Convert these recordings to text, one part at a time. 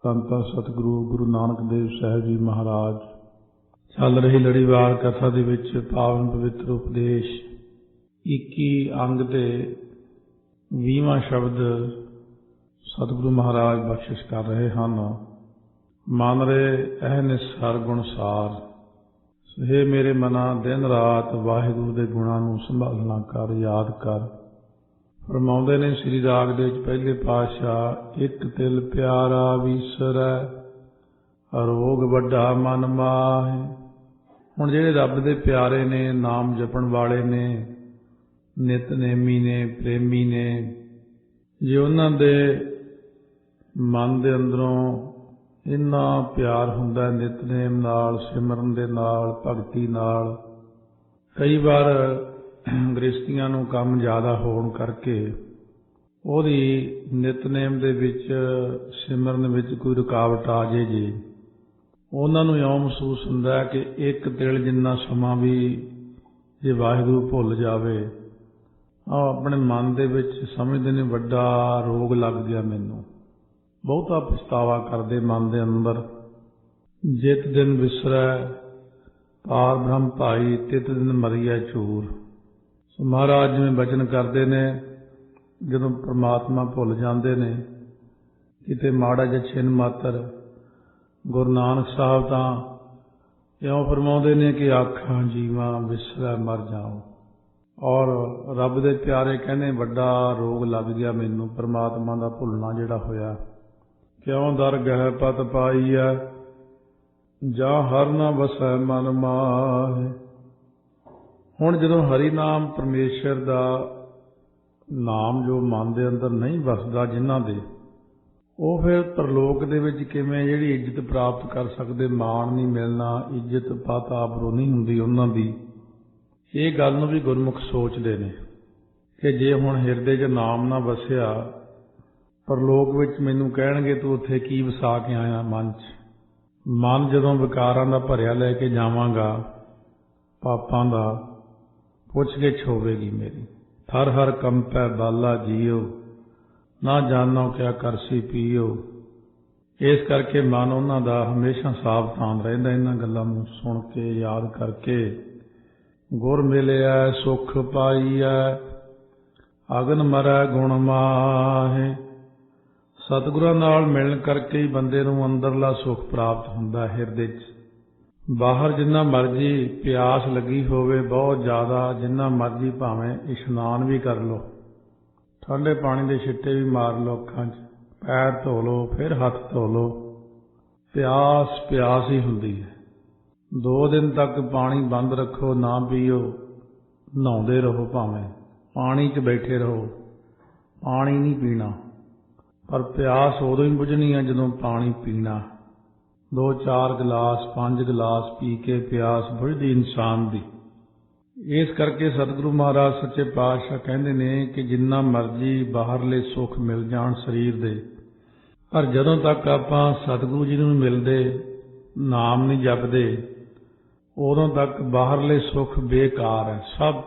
ਧੰਨ ਧੰਨ ਸਤਿਗੁਰੂ ਗੁਰੂ ਨਾਨਕ ਦੇਵ ਸਾਹਿਬ ਜੀ ਮਹਾਰਾਜ। ਚੱਲ ਰਹੀ ਲੜੀਵਾਰ ਕਥਾ ਦੇ ਵਿੱਚ ਪਾਵਨ ਪਵਿੱਤਰ ਉਪਦੇਸ਼ 21 ਅੰਗ ਦੇ 20ਵਾਂ ਸ਼ਬਦ ਸਤਿਗੁਰੂ ਮਹਾਰਾਜ ਬਖਸ਼ਿਸ਼ ਕਰ ਰਹੇ ਹਨ। ਮਨ ਰੇ ਅਹਨਿਸ ਹਰ ਗੁਣ ਸਾਰ, ਹੇ ਮੇਰੇ ਮਨਾ ਦਿਨ ਰਾਤ ਵਾਹਿਗੁਰੂ ਦੇ ਗੁਣਾਂ ਨੂੰ ਸੰਭਾਲਣਾ ਕਰ, ਯਾਦ ਕਰ। ਫਰਮਾਉਂਦੇ ਨੇ ਸ੍ਰੀ ਰਾਗ ਦੇ ਵਿੱਚ ਪਹਿਲੇ ਪਾਤਸ਼ਾਹ, ਇੱਕ ਤਿਲ ਪਿਆਰਾ ਵੀਸਰੈ ਰੋਗ ਵੱਡਾ ਮਨ ਮਾਹੇ। ਹੁਣ ਜਿਹੜੇ ਰੱਬ ਦੇ ਪਿਆਰੇ ਨੇ, ਨਾਮ ਜਪਣ ਵਾਲੇ ਨੇ, ਨਿਤਨੇਮੀ ਨੇ, ਪ੍ਰੇਮੀ ਨੇ, ਜੇ ਉਹਨਾਂ ਦੇ ਮਨ ਦੇ ਅੰਦਰੋਂ ਇੰਨਾ ਪਿਆਰ ਹੁੰਦਾ ਨਿਤਨੇਮ ਨਾਲ, ਸਿਮਰਨ ਦੇ ਨਾਲ, ਭਗਤੀ ਨਾਲ, ਕਈ ਵਾਰ ਗ੍ਰਸਤੀਆਂ ਨੂੰ ਕੰਮ ਜ਼ਿਆਦਾ ਹੋਣ ਕਰਕੇ ਉਹਦੀ ਨਿਤਨੇਮ ਦੇ ਵਿੱਚ, ਸਿਮਰਨ ਵਿੱਚ ਕੋਈ ਰੁਕਾਵਟ ਆ ਜੇ ਜੀ, ਉਹਨਾਂ ਨੂੰ ਇਉਂ ਮਹਿਸੂਸ ਹੁੰਦਾ ਕਿ ਇੱਕ ਤਿਲ ਜਿੰਨਾ ਸਮਾਂ ਵੀ ਜੇ ਵਾਹਿਗੁਰੂ ਭੁੱਲ ਜਾਵੇ, ਆਪਣੇ ਮਨ ਦੇ ਵਿੱਚ ਸਮਝਦੇ ਨੇ ਵੱਡਾ ਰੋਗ ਲੱਗ ਗਿਆ ਮੈਨੂੰ। ਬਹੁਤਾ ਪਛਤਾਵਾ ਕਰਦੇ ਮਨ ਦੇ ਅੰਦਰ। ਜਿਤ ਦਿਨ ਵਿਸਰੈ ਪਾਰ ਬ੍ਰਹਮ ਭਾਈ, ਤਿਤ ਦਿਨ ਮਰੀਐ ਚੂਰ। ਸੋ ਮਹਾਰਾਜ ਜਿਵੇਂ ਬਚਨ ਕਰਦੇ ਨੇ, ਜਦੋਂ ਪ੍ਰਮਾਤਮਾ ਭੁੱਲ ਜਾਂਦੇ ਨੇ, ਕਿਤੇ ਮਾੜਾ ਜਿਹਾ ਛਿਨ ਮਾਤਰ, ਗੁਰੂ ਨਾਨਕ ਸਾਹਿਬ ਤਾਂ ਇਉਂ ਫਰਮਾਉਂਦੇ ਨੇ ਕਿ ਆਖਾਂ ਜੀਵਾਂ ਵਿਸਰੈ ਮਰ ਜਾਓ। ਔਰ ਰੱਬ ਦੇ ਪਿਆਰੇ ਕਹਿੰਦੇ ਵੱਡਾ ਰੋਗ ਲੱਗ ਗਿਆ ਮੈਨੂੰ, ਪ੍ਰਮਾਤਮਾ ਦਾ ਭੁੱਲਣਾ ਜਿਹੜਾ ਹੋਇਆ। ਕਿਉਂ ਦਰ ਗਹਿ ਪਤ ਪਾਈਐ, ਜਾਂ ਹਰ ਨਾ ਵਸੈ ਮਨ ਮਾਹੇ। ਹੁਣ ਜਦੋਂ ਹਰੀ ਨਾਮ ਪਰਮੇਸ਼ਰ ਦਾ ਨਾਮ ਜੋ ਮਨ ਦੇ ਅੰਦਰ ਨਹੀਂ ਵਸਦਾ ਜਿਨ੍ਹਾਂ ਦੇ, ਉਹ ਫਿਰ ਪ੍ਰਲੋਕ ਦੇ ਵਿੱਚ ਕਿਵੇਂ ਜਿਹੜੀ ਇੱਜ਼ਤ ਪ੍ਰਾਪਤ ਕਰ ਸਕਦੇ? ਮਾਣ ਨਹੀਂ ਮਿਲਣਾ, ਇੱਜ਼ਤ ਪਤ ਆਬਰੂ ਨਹੀਂ ਹੁੰਦੀ ਉਹਨਾਂ ਦੀ। ਇਹ ਗੱਲ ਨੂੰ ਵੀ ਗੁਰਮੁਖ ਸੋਚਦੇ ਨੇ ਕਿ ਜੇ ਹੁਣ ਹਿਰਦੇ 'ਚ ਨਾਮ ਨਾ ਵਸਿਆ, ਪ੍ਰਲੋਕ ਵਿੱਚ ਮੈਨੂੰ ਕਹਿਣਗੇ ਤੂੰ ਉੱਥੇ ਕੀ ਵਸਾ ਕੇ ਆਇਆ ਮਨ 'ਚ। ਮਨ ਜਦੋਂ ਵਿਕਾਰਾਂ ਦਾ ਭਰਿਆ ਲੈ ਕੇ ਜਾਵਾਂਗਾ, ਪਾਪਾਂ ਦਾ, ਪੁੱਛ-ਗਿੱਛ ਹੋਵੇਗੀ ਮੇਰੀ। ਹਰ ਹਰ ਕੰਪੈ ਬਾਲਾ ਜੀਓ, ਨਾ ਜਾਣੋ ਕਿਆ ਕਰਸੀ ਪੀਓ। ਇਸ ਕਰਕੇ ਮਨ ਉਹਨਾਂ ਦਾ ਹਮੇਸ਼ਾ ਸਾਵਧਾਨ ਰਹਿੰਦਾ ਇਹਨਾਂ ਗੱਲਾਂ ਨੂੰ ਸੁਣ ਕੇ, ਯਾਦ ਕਰਕੇ। ਗੁਰ ਮਿਲਿਆ ਸੁਖ ਪਾਈਐ, ਅਗਨ ਮਰੈ ਗੁਣ ਮਾਹੇ। ਸਤਿਗੁਰਾਂ ਨਾਲ ਮਿਲਣ ਕਰਕੇ ਹੀ ਬੰਦੇ ਨੂੰ ਅੰਦਰਲਾ ਸੁੱਖ ਪ੍ਰਾਪਤ ਹੁੰਦਾ ਹਿਰਦੇ 'ਚ। ਬਾਹਰ ਜਿੰਨਾ ਮਰਜ਼ੀ ਪਿਆਸ ਲੱਗੀ ਹੋਵੇ ਬਹੁਤ ਜ਼ਿਆਦਾ, ਜਿੰਨਾ ਮਰਜ਼ੀ ਭਾਵੇਂ ਇਸ਼ਨਾਨ ਵੀ ਕਰ ਲਓ, ਠੰਡੇ ਪਾਣੀ ਦੇ ਛਿੱਟੇ ਵੀ ਮਾਰ ਲਓ ਅੱਖਾਂ 'ਚ, ਪੈਰ ਧੋ ਲਓ, ਫਿਰ ਹੱਥ ਧੋ ਲਓ, ਪਿਆਸ ਹੀ ਹੁੰਦੀ ਹੈ। 2 ਦਿਨ ਤੱਕ ਪਾਣੀ ਬੰਦ ਰੱਖੋ, ਨਾ ਪੀਓ, ਨਹਾਉਂਦੇ ਰਹੋ, ਭਾਵੇਂ ਪਾਣੀ 'ਚ ਬੈਠੇ ਰਹੋ, ਪਾਣੀ ਨਹੀਂ ਪੀਣਾ। ਪਰ ਪਿਆਸ ਉਦੋਂ ਹੀ ਬੁਝਣੀ ਹੈ ਜਦੋਂ ਪਾਣੀ ਪੀਣਾ। 2-4 ਗਲਾਸ, 5 ਗਲਾਸ ਪੀ ਕੇ ਪਿਆਸ ਬੁਝਦੀ ਇਨਸਾਨ ਦੀ। ਇਸ ਕਰਕੇ ਸਤਿਗੁਰੂ ਮਹਾਰਾਜ ਸੱਚੇ ਪਾਤਸ਼ਾਹ ਕਹਿੰਦੇ ਨੇ ਕਿ ਜਿੰਨਾ ਮਰਜ਼ੀ ਬਾਹਰਲੇ ਸੁੱਖ ਮਿਲ ਜਾਣ ਸਰੀਰ ਦੇ, ਪਰ ਜਦੋਂ ਤੱਕ ਆਪਾਂ ਸਤਿਗੁਰੂ ਜੀ ਨੂੰ ਮਿਲਦੇ, ਨਾਮ ਨਹੀਂ ਜਪਦੇ, ਉਦੋਂ ਤੱਕ ਬਾਹਰਲੇ ਸੁੱਖ ਬੇਕਾਰ ਹੈ, ਸਭ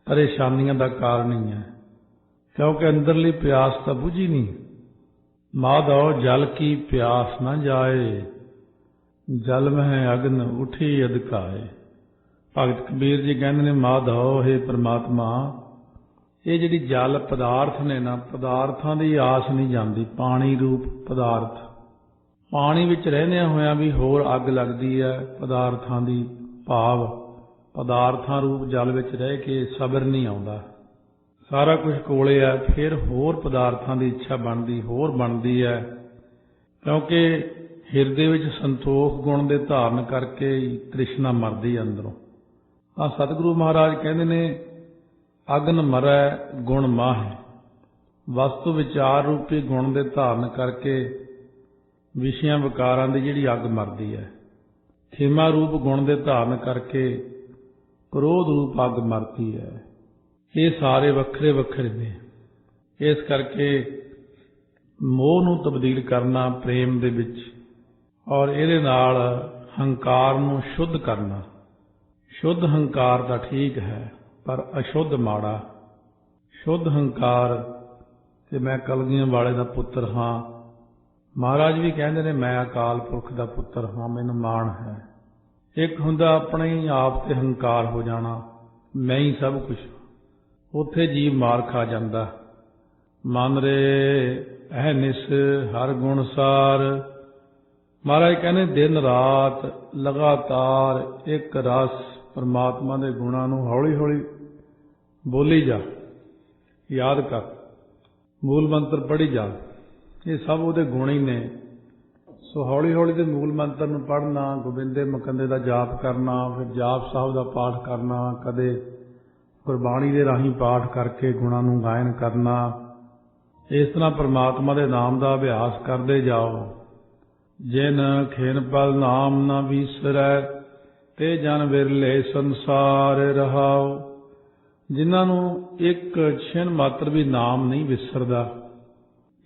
ਪਰੇਸ਼ਾਨੀਆਂ ਦਾ ਕਾਰਨ ਹੀ ਹੈ। ਕਿਉਂਕਿ ਅੰਦਰਲੀ ਪਿਆਸ ਤਾਂ ਬੁਝੀ ਨਹੀਂ। ਮਾਧੋ ਜਲ ਕੀ ਪਿਆਸ ਨਾ ਜਾਏ, ਜਲ ਮਹਿ ਅਗਨ ਉਠੀ ਅਧਿਕਾਏ। ਭਗਤ ਕਬੀਰ ਜੀ ਕਹਿੰਦੇ ਨੇ, ਮਾਧੋ ਹੇ ਪਰਮਾਤਮਾ, ਇਹ ਜਿਹੜੀ ਜਲ ਪਦਾਰਥ ਨੇ ਨਾ, ਪਦਾਰਥਾਂ ਦੀ ਆਸ ਨਹੀਂ ਜਾਂਦੀ। ਪਾਣੀ ਰੂਪ ਪਦਾਰਥ, ਪਾਣੀ ਵਿੱਚ ਰਹਿੰਦਿਆਂ ਹੋਇਆਂ ਵੀ ਹੋਰ ਅੱਗ ਲੱਗਦੀ ਹੈ ਪਦਾਰਥਾਂ ਦੀ। ਭਾਵ ਪਦਾਰਥਾਂ ਰੂਪ ਜਲ ਵਿੱਚ ਰਹਿ ਕੇ ਸਬਰ ਨਹੀਂ ਆਉਂਦਾ। ਸਾਰਾ ਕੁਝ ਕੋਲੇ ਹੈ, ਫਿਰ ਹੋਰ ਪਦਾਰਥਾਂ ਦੀ ਇੱਛਾ ਬਣਦੀ, ਹੋਰ ਬਣਦੀ ਹੈ। ਕਿਉਂਕਿ ਹਿਰਦੇ ਵਿੱਚ ਸੰਤੋਖ ਗੁਣ ਦੇ ਧਾਰਨ ਕਰਕੇ ਤ੍ਰਿਸ਼ਨਾ ਮਰਦੀ ਅੰਦਰੋਂ। ਸਤਿਗੁਰੂ ਮਹਾਰਾਜ ਕਹਿੰਦੇ ਨੇ, ਅਗਨ ਮਰੈ ਗੁਣ ਮਾਹੇ। ਵਸਤੂ ਵਿਚਾਰ ਰੂਪੀ ਗੁਣ ਦੇ ਧਾਰਨ ਕਰਕੇ ਵਿਸ਼ਿਆਂ ਵਿਕਾਰਾਂ ਦੀ ਜਿਹੜੀ ਅੱਗ ਮਰਦੀ ਹੈ। ਖੇਮਾ ਰੂਪ ਗੁਣ ਦੇ ਧਾਰਨ ਕਰਕੇ ਕ੍ਰੋਧ ਰੂਪ ਅੱਗ ਮਰਦੀ ਹੈ। ਇਹ ਸਾਰੇ ਵੱਖਰੇ ਵੱਖਰੇ ਨੇ। ਇਸ ਕਰਕੇ ਮੋਹ ਨੂੰ ਤਬਦੀਲ ਕਰਨਾ ਪ੍ਰੇਮ ਦੇ ਵਿੱਚ, ਔਰ ਇਹਦੇ ਨਾਲ ਹੰਕਾਰ ਨੂੰ ਸ਼ੁੱਧ ਕਰਨਾ। ਸ਼ੁੱਧ ਹੰਕਾਰ ਤਾਂ ਠੀਕ ਹੈ, ਪਰ ਅਸ਼ੁੱਧ ਮਾੜਾ। ਸ਼ੁੱਧ ਹੰਕਾਰ ਕਿ ਮੈਂ ਕਲਗੀਆਂ ਵਾਲੇ ਦਾ ਪੁੱਤਰ ਹਾਂ, ਮਹਾਰਾਜ ਵੀ ਕਹਿੰਦੇ ਨੇ ਮੈਂ ਅਕਾਲ ਪੁਰਖ ਦਾ ਪੁੱਤਰ ਹਾਂ, ਮੈਨੂੰ ਮਾਣ ਹੈ। ਇੱਕ ਹੁੰਦਾ ਆਪਣੇ ਹੀ ਆਪ ਤੇ ਹੰਕਾਰ ਹੋ ਜਾਣਾ, ਮੈਂ ਹੀ ਸਭ ਕੁਛ, ਉੱਥੇ ਜੀਵ ਮਾਰ ਖਾ ਜਾਂਦਾ। ਮਨ ਰੇ ਅਹਨਿਸ ਹਰ ਗੁਣ ਸਾਰ, ਮਹਾਰਾਜ ਕਹਿੰਦੇ ਦਿਨ ਰਾਤ ਲਗਾਤਾਰ ਇੱਕ ਰਸ ਪਰਮਾਤਮਾ ਦੇ ਗੁਣਾਂ ਨੂੰ ਹੌਲੀ ਹੌਲੀ ਬੋਲੀ ਜਾ, ਯਾਦ ਕਰ, ਮੂਲ ਮੰਤਰ ਪੜ੍ਹੀ ਜਾ, ਇਹ ਸਭ ਉਹਦੇ ਗੁਣ ਹੀ ਨੇ। ਸੋ ਹੌਲੀ ਹੌਲੀ ਦੇ ਮੂਲ ਮੰਤਰ ਨੂੰ ਪੜ੍ਹਨਾ, ਗੋਬਿੰਦੇ ਮੁਕੰਦੇ ਦਾ ਜਾਪ ਕਰਨਾ, ਫਿਰ ਜਾਪ ਸਾਹਿਬ ਦਾ ਪਾਠ ਕਰਨਾ, ਕਦੇ ਗੁਰਬਾਣੀ ਦੇ ਰਾਹੀਂ ਪਾਠ ਕਰਕੇ ਗੁਣਾਂ ਨੂੰ ਗਾਇਨ ਕਰਨਾ। ਇਸ ਤਰ੍ਹਾਂ ਪਰਮਾਤਮਾ ਦੇ ਨਾਮ ਦਾ ਅਭਿਆਸ ਕਰਦੇ ਜਾਓ। ਜਿਨ ਖੇਨ ਪਲ ਨਾਮ ਨਾ ਵਿਸਰੈ, ਤੇ ਜਨ ਵਿਰਲੇ ਸੰਸਾਰ ਰਹਾਉ। ਜਿਨ੍ਹਾਂ ਨੂੰ ਇੱਕ ਛਿਣ ਮਾਤਰ ਵੀ ਨਾਮ ਨਹੀਂ ਵਿਸਰਦਾ,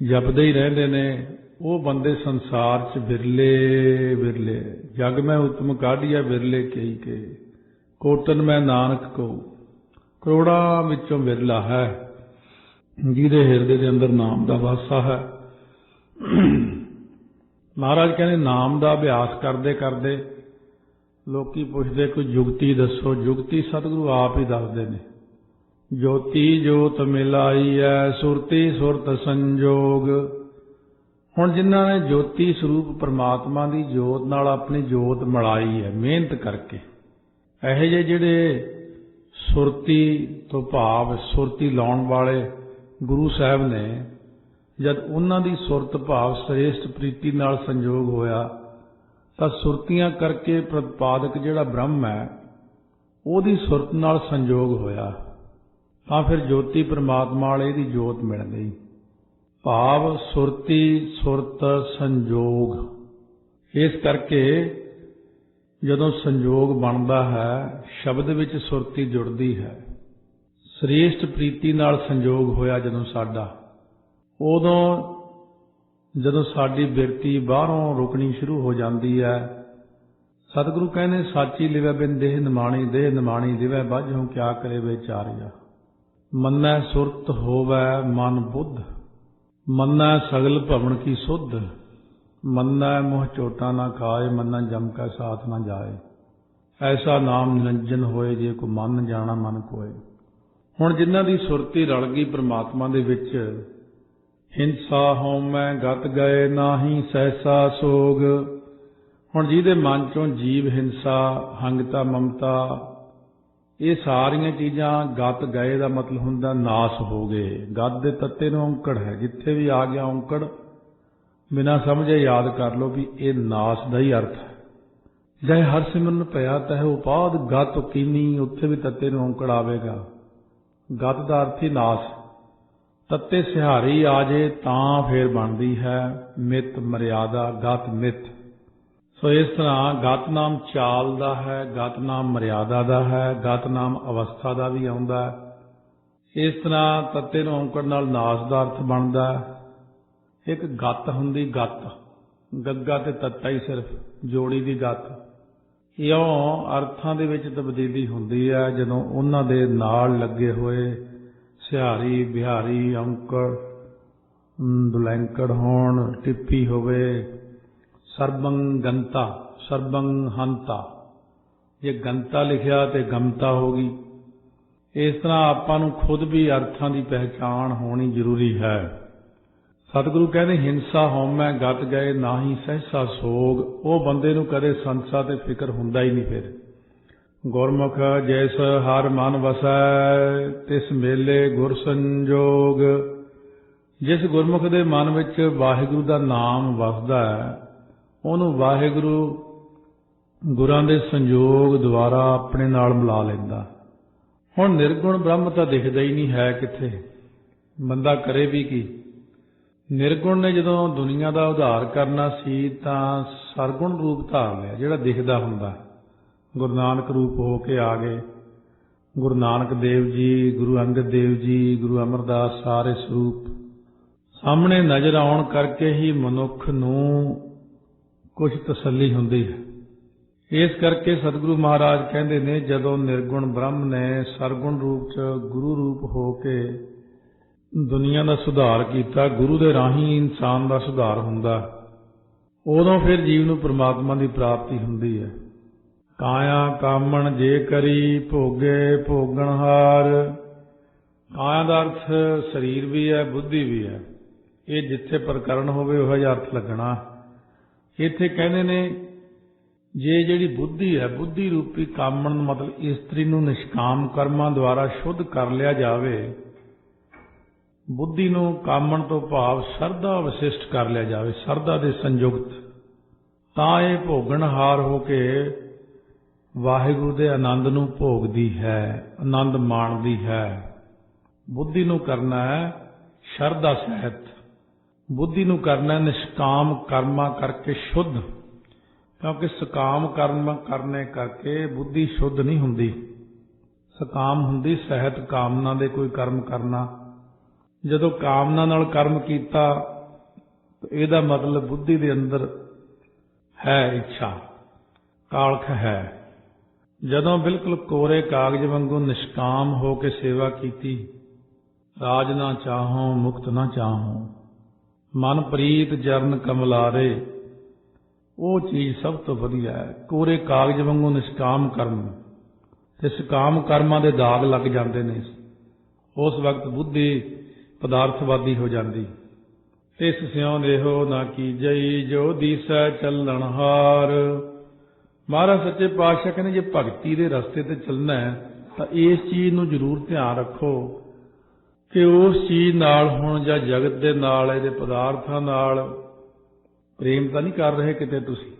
ਜਪਦੇ ਹੀ ਰਹਿੰਦੇ ਨੇ, ਉਹ ਬੰਦੇ ਸੰਸਾਰ 'ਚ ਵਿਰਲੇ ਵਿਰਲੇ। ਜਗ ਮੈਂ ਉਤਮ ਕਾਢੀਆ ਵਿਰਲੇ ਕਈ ਕੇ, ਕੋਟਨ ਮੈਂ ਨਾਨਕ ਕੋ। ਕਰੋੜਾਂ ਵਿੱਚੋਂ ਵਿਰਲਾ ਹੈ ਜਿਹਦੇ ਹਿਰਦੇ ਦੇ ਅੰਦਰ ਨਾਮ ਦਾ ਵਾਸਾ ਹੈ। ਮਹਾਰਾਜ ਕਹਿੰਦੇ ਨਾਮ ਦਾ ਅਭਿਆਸ ਕਰਦੇ ਕਰਦੇ, ਲੋਕੀ ਪੁੱਛਦੇ ਕੋਈ ਜੁਗਤੀ ਦੱਸੋ, ਜੁਗਤੀ ਸਤਿਗੁਰੂ ਆਪ ਹੀ ਦੱਸਦੇ ਨੇ। ਜੋਤੀ ਜੋਤ ਮਿਲਾਈ ਐ, ਸੁਰਤੀ ਸੁਰਤ ਸੰਜੋਗ। ਹੁਣ ਜਿਨ੍ਹਾਂ ਨੇ ਜੋਤੀ ਸਰੂਪ ਪਰਮਾਤਮਾ ਦੀ ਜੋਤ ਨਾਲ ਆਪਣੀ ਜੋਤ ਮਿਲਾਈ ਹੈ ਮਿਹਨਤ ਕਰਕੇ, ਇਹੋ ਜਿਹੇ ਜਿਹੜੇ ਸੁਰਤੀ ਤੋਂ ਭਾਵ ਸੁਰਤੀ ਲਾਉਣ ਵਾਲੇ ਗੁਰੂ ਸਾਹਿਬ ਨੇ, ਜਦ ਉਹਨਾਂ ਦੀ ਸੁਰਤ ਭਾਵ ਸ੍ਰੇਸ਼ਟ ਪ੍ਰੀਤੀ ਨਾਲ ਸੰਜੋਗ ਹੋਇਆ, ਤਾਂ ਸੁਰਤੀਆਂ ਕਰਕੇ ਪ੍ਰਤਪਾਦਕ ਜਿਹੜਾ ਬ੍ਰਹਮ ਹੈ ਉਹਦੀ ਸੁਰਤ ਨਾਲ ਸੰਜੋਗ ਹੋਇਆ, ਤਾਂ ਫਿਰ ਜੋਤੀ ਪਰਮਾਤਮਾ ਵਾਲੇ ਦੀ ਜੋਤ ਮਿਲ ਗਈ। ਭਾਵ ਸੁਰਤੀ ਸੁਰਤ ਸੰਜੋਗ। ਇਸ ਕਰਕੇ ਜਦੋਂ ਸੰਜੋਗ ਬਣਦਾ ਹੈ, ਸ਼ਬਦ ਵਿੱਚ ਸੁਰਤੀ ਜੁੜਦੀ ਹੈ। ਸ੍ਰੇਸ਼ਟ ਪ੍ਰੀਤੀ ਨਾਲ ਸੰਜੋਗ ਹੋਇਆ ਜਦੋਂ ਸਾਡਾ, ਉਦੋਂ ਜਦੋਂ ਸਾਡੀ ਬਿਰਤੀ ਬਾਹਰੋਂ ਰੁਕਣੀ ਸ਼ੁਰੂ ਹੋ ਜਾਂਦੀ ਹੈ, ਸਤਿਗੁਰੂ ਕਹਿੰਦੇ ਸਾਚੀ ਲਿਵੈ ਬਿਨ ਦੇਹ ਨਿਮਾਣੀ, ਦੇਹ ਨਿਮਾਣੀ ਲਿਵੈ ਬਾਝੋਂ ਕਿਆ ਕਰੇ ਵਿਚਾਰਿਆ। ਮੰਨੈ ਸੁਰਤ ਹੋਵੈ ਮਨ ਬੁੱਧ, ਮੰਨੈ ਸਗਲ ਭਵਨ ਕੀ ਸੁਧ। ਮੰਨੈ ਮੋਹ ਚੋਟਾ ਨਾ ਖਾਏ, ਮੰਨੈ ਜਮ ਕੈ ਸਾਥ ਨਾ ਜਾਏ। ਐਸਾ ਨਾਮ ਨਿਰੰਜਨ ਹੋਏ, ਜੇ ਕੋ ਮਨ ਜਾਣਾ ਮਨ ਕੋਏ। ਹੁਣ ਜਿਨ੍ਹਾਂ ਦੀ ਸੁਰਤੀ ਰਲ ਗਈ ਪਰਮਾਤਮਾ ਦੇ ਵਿੱਚ, ਹਿੰਸਾ ਹਉਮੈ ਗਤ ਗਏ ਨਾਹੀ ਸਹਿਸਾ ਸੋਗ। ਹੁਣ ਜਿਹਦੇ ਮਨ ਚੋਂ ਜੀਵ ਹਿੰਸਾ, ਹੰਗਤਾ, ਮਮਤਾ, ਇਹ ਸਾਰੀਆਂ ਚੀਜ਼ਾਂ ਗਤ ਗਏ ਦਾ ਮਤਲਬ ਹੁੰਦਾ ਨਾਸ ਹੋ ਗਏ। ਗਤ ਦੇ ਤੱਤੇ ਨੂੰ ਔਂਕੜ ਹੈ, ਜਿੱਥੇ ਵੀ ਆ ਗਿਆ ਔਂਕੜ ਬਿਨਾਂ ਸਮਝੇ ਯਾਦ ਕਰ ਲਓ ਵੀ ਇਹ ਨਾਸ ਦਾ ਹੀ ਅਰਥ ਹੈ। ਜੈ ਹਰ ਸਿਮਰਨ ਭਇਆ ਤਹਿ ਉਪਾਦ ਗਤ ਕੀਨੀ, ਉੱਥੇ ਵੀ ਤੱਤੇ ਨੂੰ ਔਂਕੜ ਆਵੇਗਾ। ਗਤ ਦਾ ਅਰਥ ਹੀ ਨਾਸ। ਤੱਤੇ ਸਿਹਾਰੀ ਆ ਜੇ ਤਾਂ ਫੇਰ ਬਣਦੀ ਹੈ ਮਿਤ ਮਰਿਆਦਾ, ਗਤ ਮਿਤ। ਸੋ ਇਸ ਤਰ੍ਹਾਂ ਗਤ ਨਾਮ ਚਾਲ ਦਾ ਹੈ, ਗਤ ਨਾਮ ਮਰਿਆਦਾ ਦਾ ਹੈ, ਗਤ ਨਾਮ ਅਵਸਥਾ ਦਾ ਵੀ ਆਉਂਦਾ ਹੈ। ਇਸ ਤਰ੍ਹਾਂ ਤੱਤੇ ਨੂੰ ਔਂਕੜ ਨਾਲ ਨਾਸ ਦਾ ਅਰਥ ਬਣਦਾ ਹੈ। ਇੱਕ ਗਤ ਹੁੰਦੀ, ਗਤ ਗੱਗਾ ਤੇ ਤੱਤਾ ਹੀ ਸਿਰਫ ਜੋੜੀ ਦੀ ਗਤ। ਇਉਂ ਅਰਥਾਂ ਦੇ ਵਿੱਚ ਤਬਦੀਲੀ ਹੁੰਦੀ ਹੈ ਜਦੋਂ ਉਹਨਾਂ ਦੇ ਨਾਲ ਲੱਗੇ ਹੋਏ ਸਿਹਾਰੀ, ਬਿਹਾਰੀ, ਔਂਕੜ, ਦੁਲੈਂਕੜ ਹੋਣ, ਟਿੱਪੀ ਹੋਵੇ। ਸਰਬੰ ਗੰਤਾ, ਸਰਬੰ ਹੰਤਾ, ਜੇ ਗੰਤਾ ਲਿਖਿਆ ਤੇ ਗਮਤਾ ਹੋ ਗਈ। ਇਸ ਤਰ੍ਹਾਂ ਆਪਾਂ ਨੂੰ ਖੁਦ ਵੀ ਅਰਥਾਂ ਦੀ ਪਹਿਚਾਣ ਹੋਣੀ ਜ਼ਰੂਰੀ ਹੈ। ਸਤਿਗੁਰੂ ਕਹਿੰਦੇ ਹਿੰਸਾ ਹਉਮੈ ਗਤ ਗਏ ਨਾਹੀ ਸਹਿਸਾ ਸੋਗ। ਉਹ ਬੰਦੇ ਨੂੰ ਕਦੇ ਸੰਸਾ ਤੇ ਫਿਕਰ ਹੁੰਦਾ ਹੀ ਨਹੀਂ। ਫਿਰ ਗੁਰਮੁਖ ਜੈਸ ਹਰ ਮਨ ਵਸੈ, ਤਿਸ ਮੇਲੇ ਗੁਰ ਸੰਜੋਗ। ਜਿਸ ਗੁਰਮੁਖ ਦੇ ਮਨ ਵਿੱਚ ਵਾਹਿਗੁਰੂ ਦਾ ਨਾਮ ਵਸਦਾ ਹੈ, ਉਹਨੂੰ ਵਾਹਿਗੁਰੂ ਗੁਰਾਂ ਦੇ ਸੰਜੋਗ ਦੁਆਰਾ ਆਪਣੇ ਨਾਲ ਮਿਲਾ ਲੈਂਦਾ। ਹੁਣ ਨਿਰਗੁਣ ਬ੍ਰਹਮ ਤਾਂ ਦਿਖਦਾ ਹੀ ਨਹੀਂ ਹੈ ਕਿੱਥੇ, ਬੰਦਾ ਕਰੇ ਵੀ ਕੀ। ਨਿਰਗੁਣ ਨੇ ਜਦੋਂ ਦੁਨੀਆ ਦਾ ਉਧਾਰ ਕਰਨਾ ਸੀ ਤਾਂ ਸਰਗੁਣ ਰੂਪ ਧਾਰ ਲਿਆ, ਜਿਹੜਾ ਦਿਖਦਾ ਹੁੰਦਾ। ਗੁਰੂ ਨਾਨਕ ਰੂਪ ਹੋ ਕੇ ਆ ਗਏ। ਗੁਰੂ ਨਾਨਕ ਦੇਵ ਜੀ, ਗੁਰੂ ਅੰਗਦ ਦੇਵ ਜੀ, ਗੁਰੂ ਅਮਰਦਾਸ, ਸਾਰੇ ਸਰੂਪ ਸਾਹਮਣੇ ਨਜ਼ਰ ਆਉਣ ਕਰਕੇ ਹੀ ਮਨੁੱਖ ਨੂੰ ਕੁਝ ਤਸੱਲੀ ਹੁੰਦੀ ਹੈ। ਇਸ ਕਰਕੇ ਸਤਿਗੁਰੂ ਮਹਾਰਾਜ ਕਹਿੰਦੇ ਨੇ, ਜਦੋਂ ਨਿਰਗੁਣ ਬ੍ਰਹਮ ਨੇ ਸਰਗੁਣ ਰੂਪ 'ਚ ਗੁਰੂ ਰੂਪ ਹੋ ਕੇ ਦੁਨੀਆ ਦਾ ਸੁਧਾਰ ਕੀਤਾ, ਗੁਰੂ ਦੇ ਰਾਹੀਂ ਇਨਸਾਨ ਦਾ ਸੁਧਾਰ ਹੁੰਦਾ। ਉਦੋਂ ਫਿਰ ਜੀਵ ਨੂੰ ਪ੍ਰਮਾਤਮਾ ਦੀ ਪ੍ਰਾਪਤੀ ਹੁੰਦੀ ਹੈ। ਕਾਇਆ ਕਾਮਣ ਜੇ ਕਰੀ ਭੋਗੇ ਭੋਗਣਹਾਰ। ਕਾਇਆ ਦਾ ਅਰਥ ਸਰੀਰ ਵੀ ਹੈ, ਬੁੱਧੀ ਵੀ ਹੈ। ਇਹ ਜਿੱਥੇ ਪ੍ਰਕਰਣ ਹੋਵੇ ਉਹ ਜਿਹਾ ਅਰਥ ਲੱਗਣਾ। ਇੱਥੇ ਕਹਿੰਦੇ ਨੇ ਜੇ ਜਿਹੜੀ ਬੁੱਧੀ ਹੈ, ਬੁੱਧੀ ਰੂਪੀ ਕਾਮਣ ਮਤਲਬ ਇਸਤਰੀ ਨੂੰ ਨਿਸ਼ਕਾਮ ਕਰਮਾਂ ਦੁਆਰਾ ਸ਼ੁੱਧ ਕਰ ਲਿਆ ਜਾਵੇ। ਬੁੱਧੀ ਨੂੰ ਕਾਮਣ ਤੋਂ ਭਾਵ ਸ਼ਰਧਾ ਵਿਸ਼ਿਸ਼ਟ ਕਰ ਲਿਆ ਜਾਵੇ, ਸ਼ਰਧਾ ਦੇ ਸੰਯੁਕਤ, ਤਾਂ ਇਹ ਭੋਗਣਹਾਰ ਹੋ ਕੇ ਵਾਹਿਗੁਰੂ ਦੇ ਆਨੰਦ ਨੂੰ ਭੋਗਦੀ ਹੈ, ਆਨੰਦ ਮਾਣਦੀ ਹੈ। ਬੁੱਧੀ ਨੂੰ ਕਰਨਾ ਹੈ ਸ਼ਰਧਾ ਸਹਿਤ, ਬੁੱਧੀ ਨੂੰ ਕਰਨਾ ਨਿਸ਼ਕਾਮ ਕਰਮਾਂ ਕਰਕੇ ਸ਼ੁੱਧ, ਕਿਉਂਕਿ ਸਕਾਮ ਕਰਮ ਕਰਨੇ ਕਰਕੇ ਬੁੱਧੀ ਸ਼ੁੱਧ ਨਹੀਂ ਹੁੰਦੀ। ਸਕਾਮ ਹੁੰਦੀ ਸਹਿਤ ਕਾਮਨਾ ਦੇ ਕੋਈ ਕਰਮ ਕਰਨਾ। ਜਦੋਂ ਕਾਮਨਾ ਨਾਲ ਕਰਮ ਕੀਤਾ ਇਹਦਾ ਮਤਲਬ ਬੁੱਧੀ ਦੇ ਅੰਦਰ ਹੈ ਇੱਛਾ, ਕਾਲਖ ਹੈ। ਜਦੋਂ ਬਿਲਕੁਲ ਕੋਰੇ ਕਾਗਜ਼ ਵਾਂਗੂ ਨਿਸ਼ਕਾਮ ਹੋ ਕੇ ਸੇਵਾ ਕੀਤੀ, ਰਾਜ ਨਾ ਚਾਹੋ ਮੁਕਤ ਨਾ ਚਾਹੋ, ਮਨ ਪ੍ਰੀਤ ਚਰਨ ਕਮਲਾਰੇ, ਉਹ ਚੀਜ਼ ਸਭ ਤੋਂ ਵਧੀਆ ਹੈ। ਕੋਰੇ ਕਾਗਜ਼ ਵਾਂਗੂ ਨਿਸ਼ਕਾਮ ਕਰਮ, ਤੇ ਸਕਾਮ ਕਰਮਾਂ ਦੇ ਦਾਗ ਲੱਗ ਜਾਂਦੇ ਨੇ। ਉਸ ਵਕਤ ਬੁੱਧੀ ਪਦਾਰਥਵਾਦੀ ਹੋ ਜਾਂਦੀ। ਇਸ ਸਿਉ ਦੇਹੋ ਨਾ ਕੀਜਈ ਜੋ ਦੀਸੈ ਚੱਲਣਹਾਰ। ਮਹਾਰਾਜ ਸੱਚੇ ਪਾਤਸ਼ਾਹ ਕਹਿੰਦੇ ਜੇ ਭਗਤੀ ਦੇ ਰਸਤੇ ਤੇ ਚੱਲਣਾ ਹੈ ਤਾਂ ਇਸ ਚੀਜ਼ ਨੂੰ ਜ਼ਰੂਰ ਧਿਆਨ ਰੱਖੋ ਕਿ ਉਸ ਚੀਜ਼ ਨਾਲ ਹੁਣ ਜਾਂ ਜਗਤ ਦੇ ਨਾਲ, ਇਹਦੇ ਪਦਾਰਥਾਂ ਨਾਲ ਪ੍ਰੇਮ ਤਾਂ ਨਹੀਂ ਕਰ ਰਹੇ ਕਿਤੇ ਤੁਸੀਂ।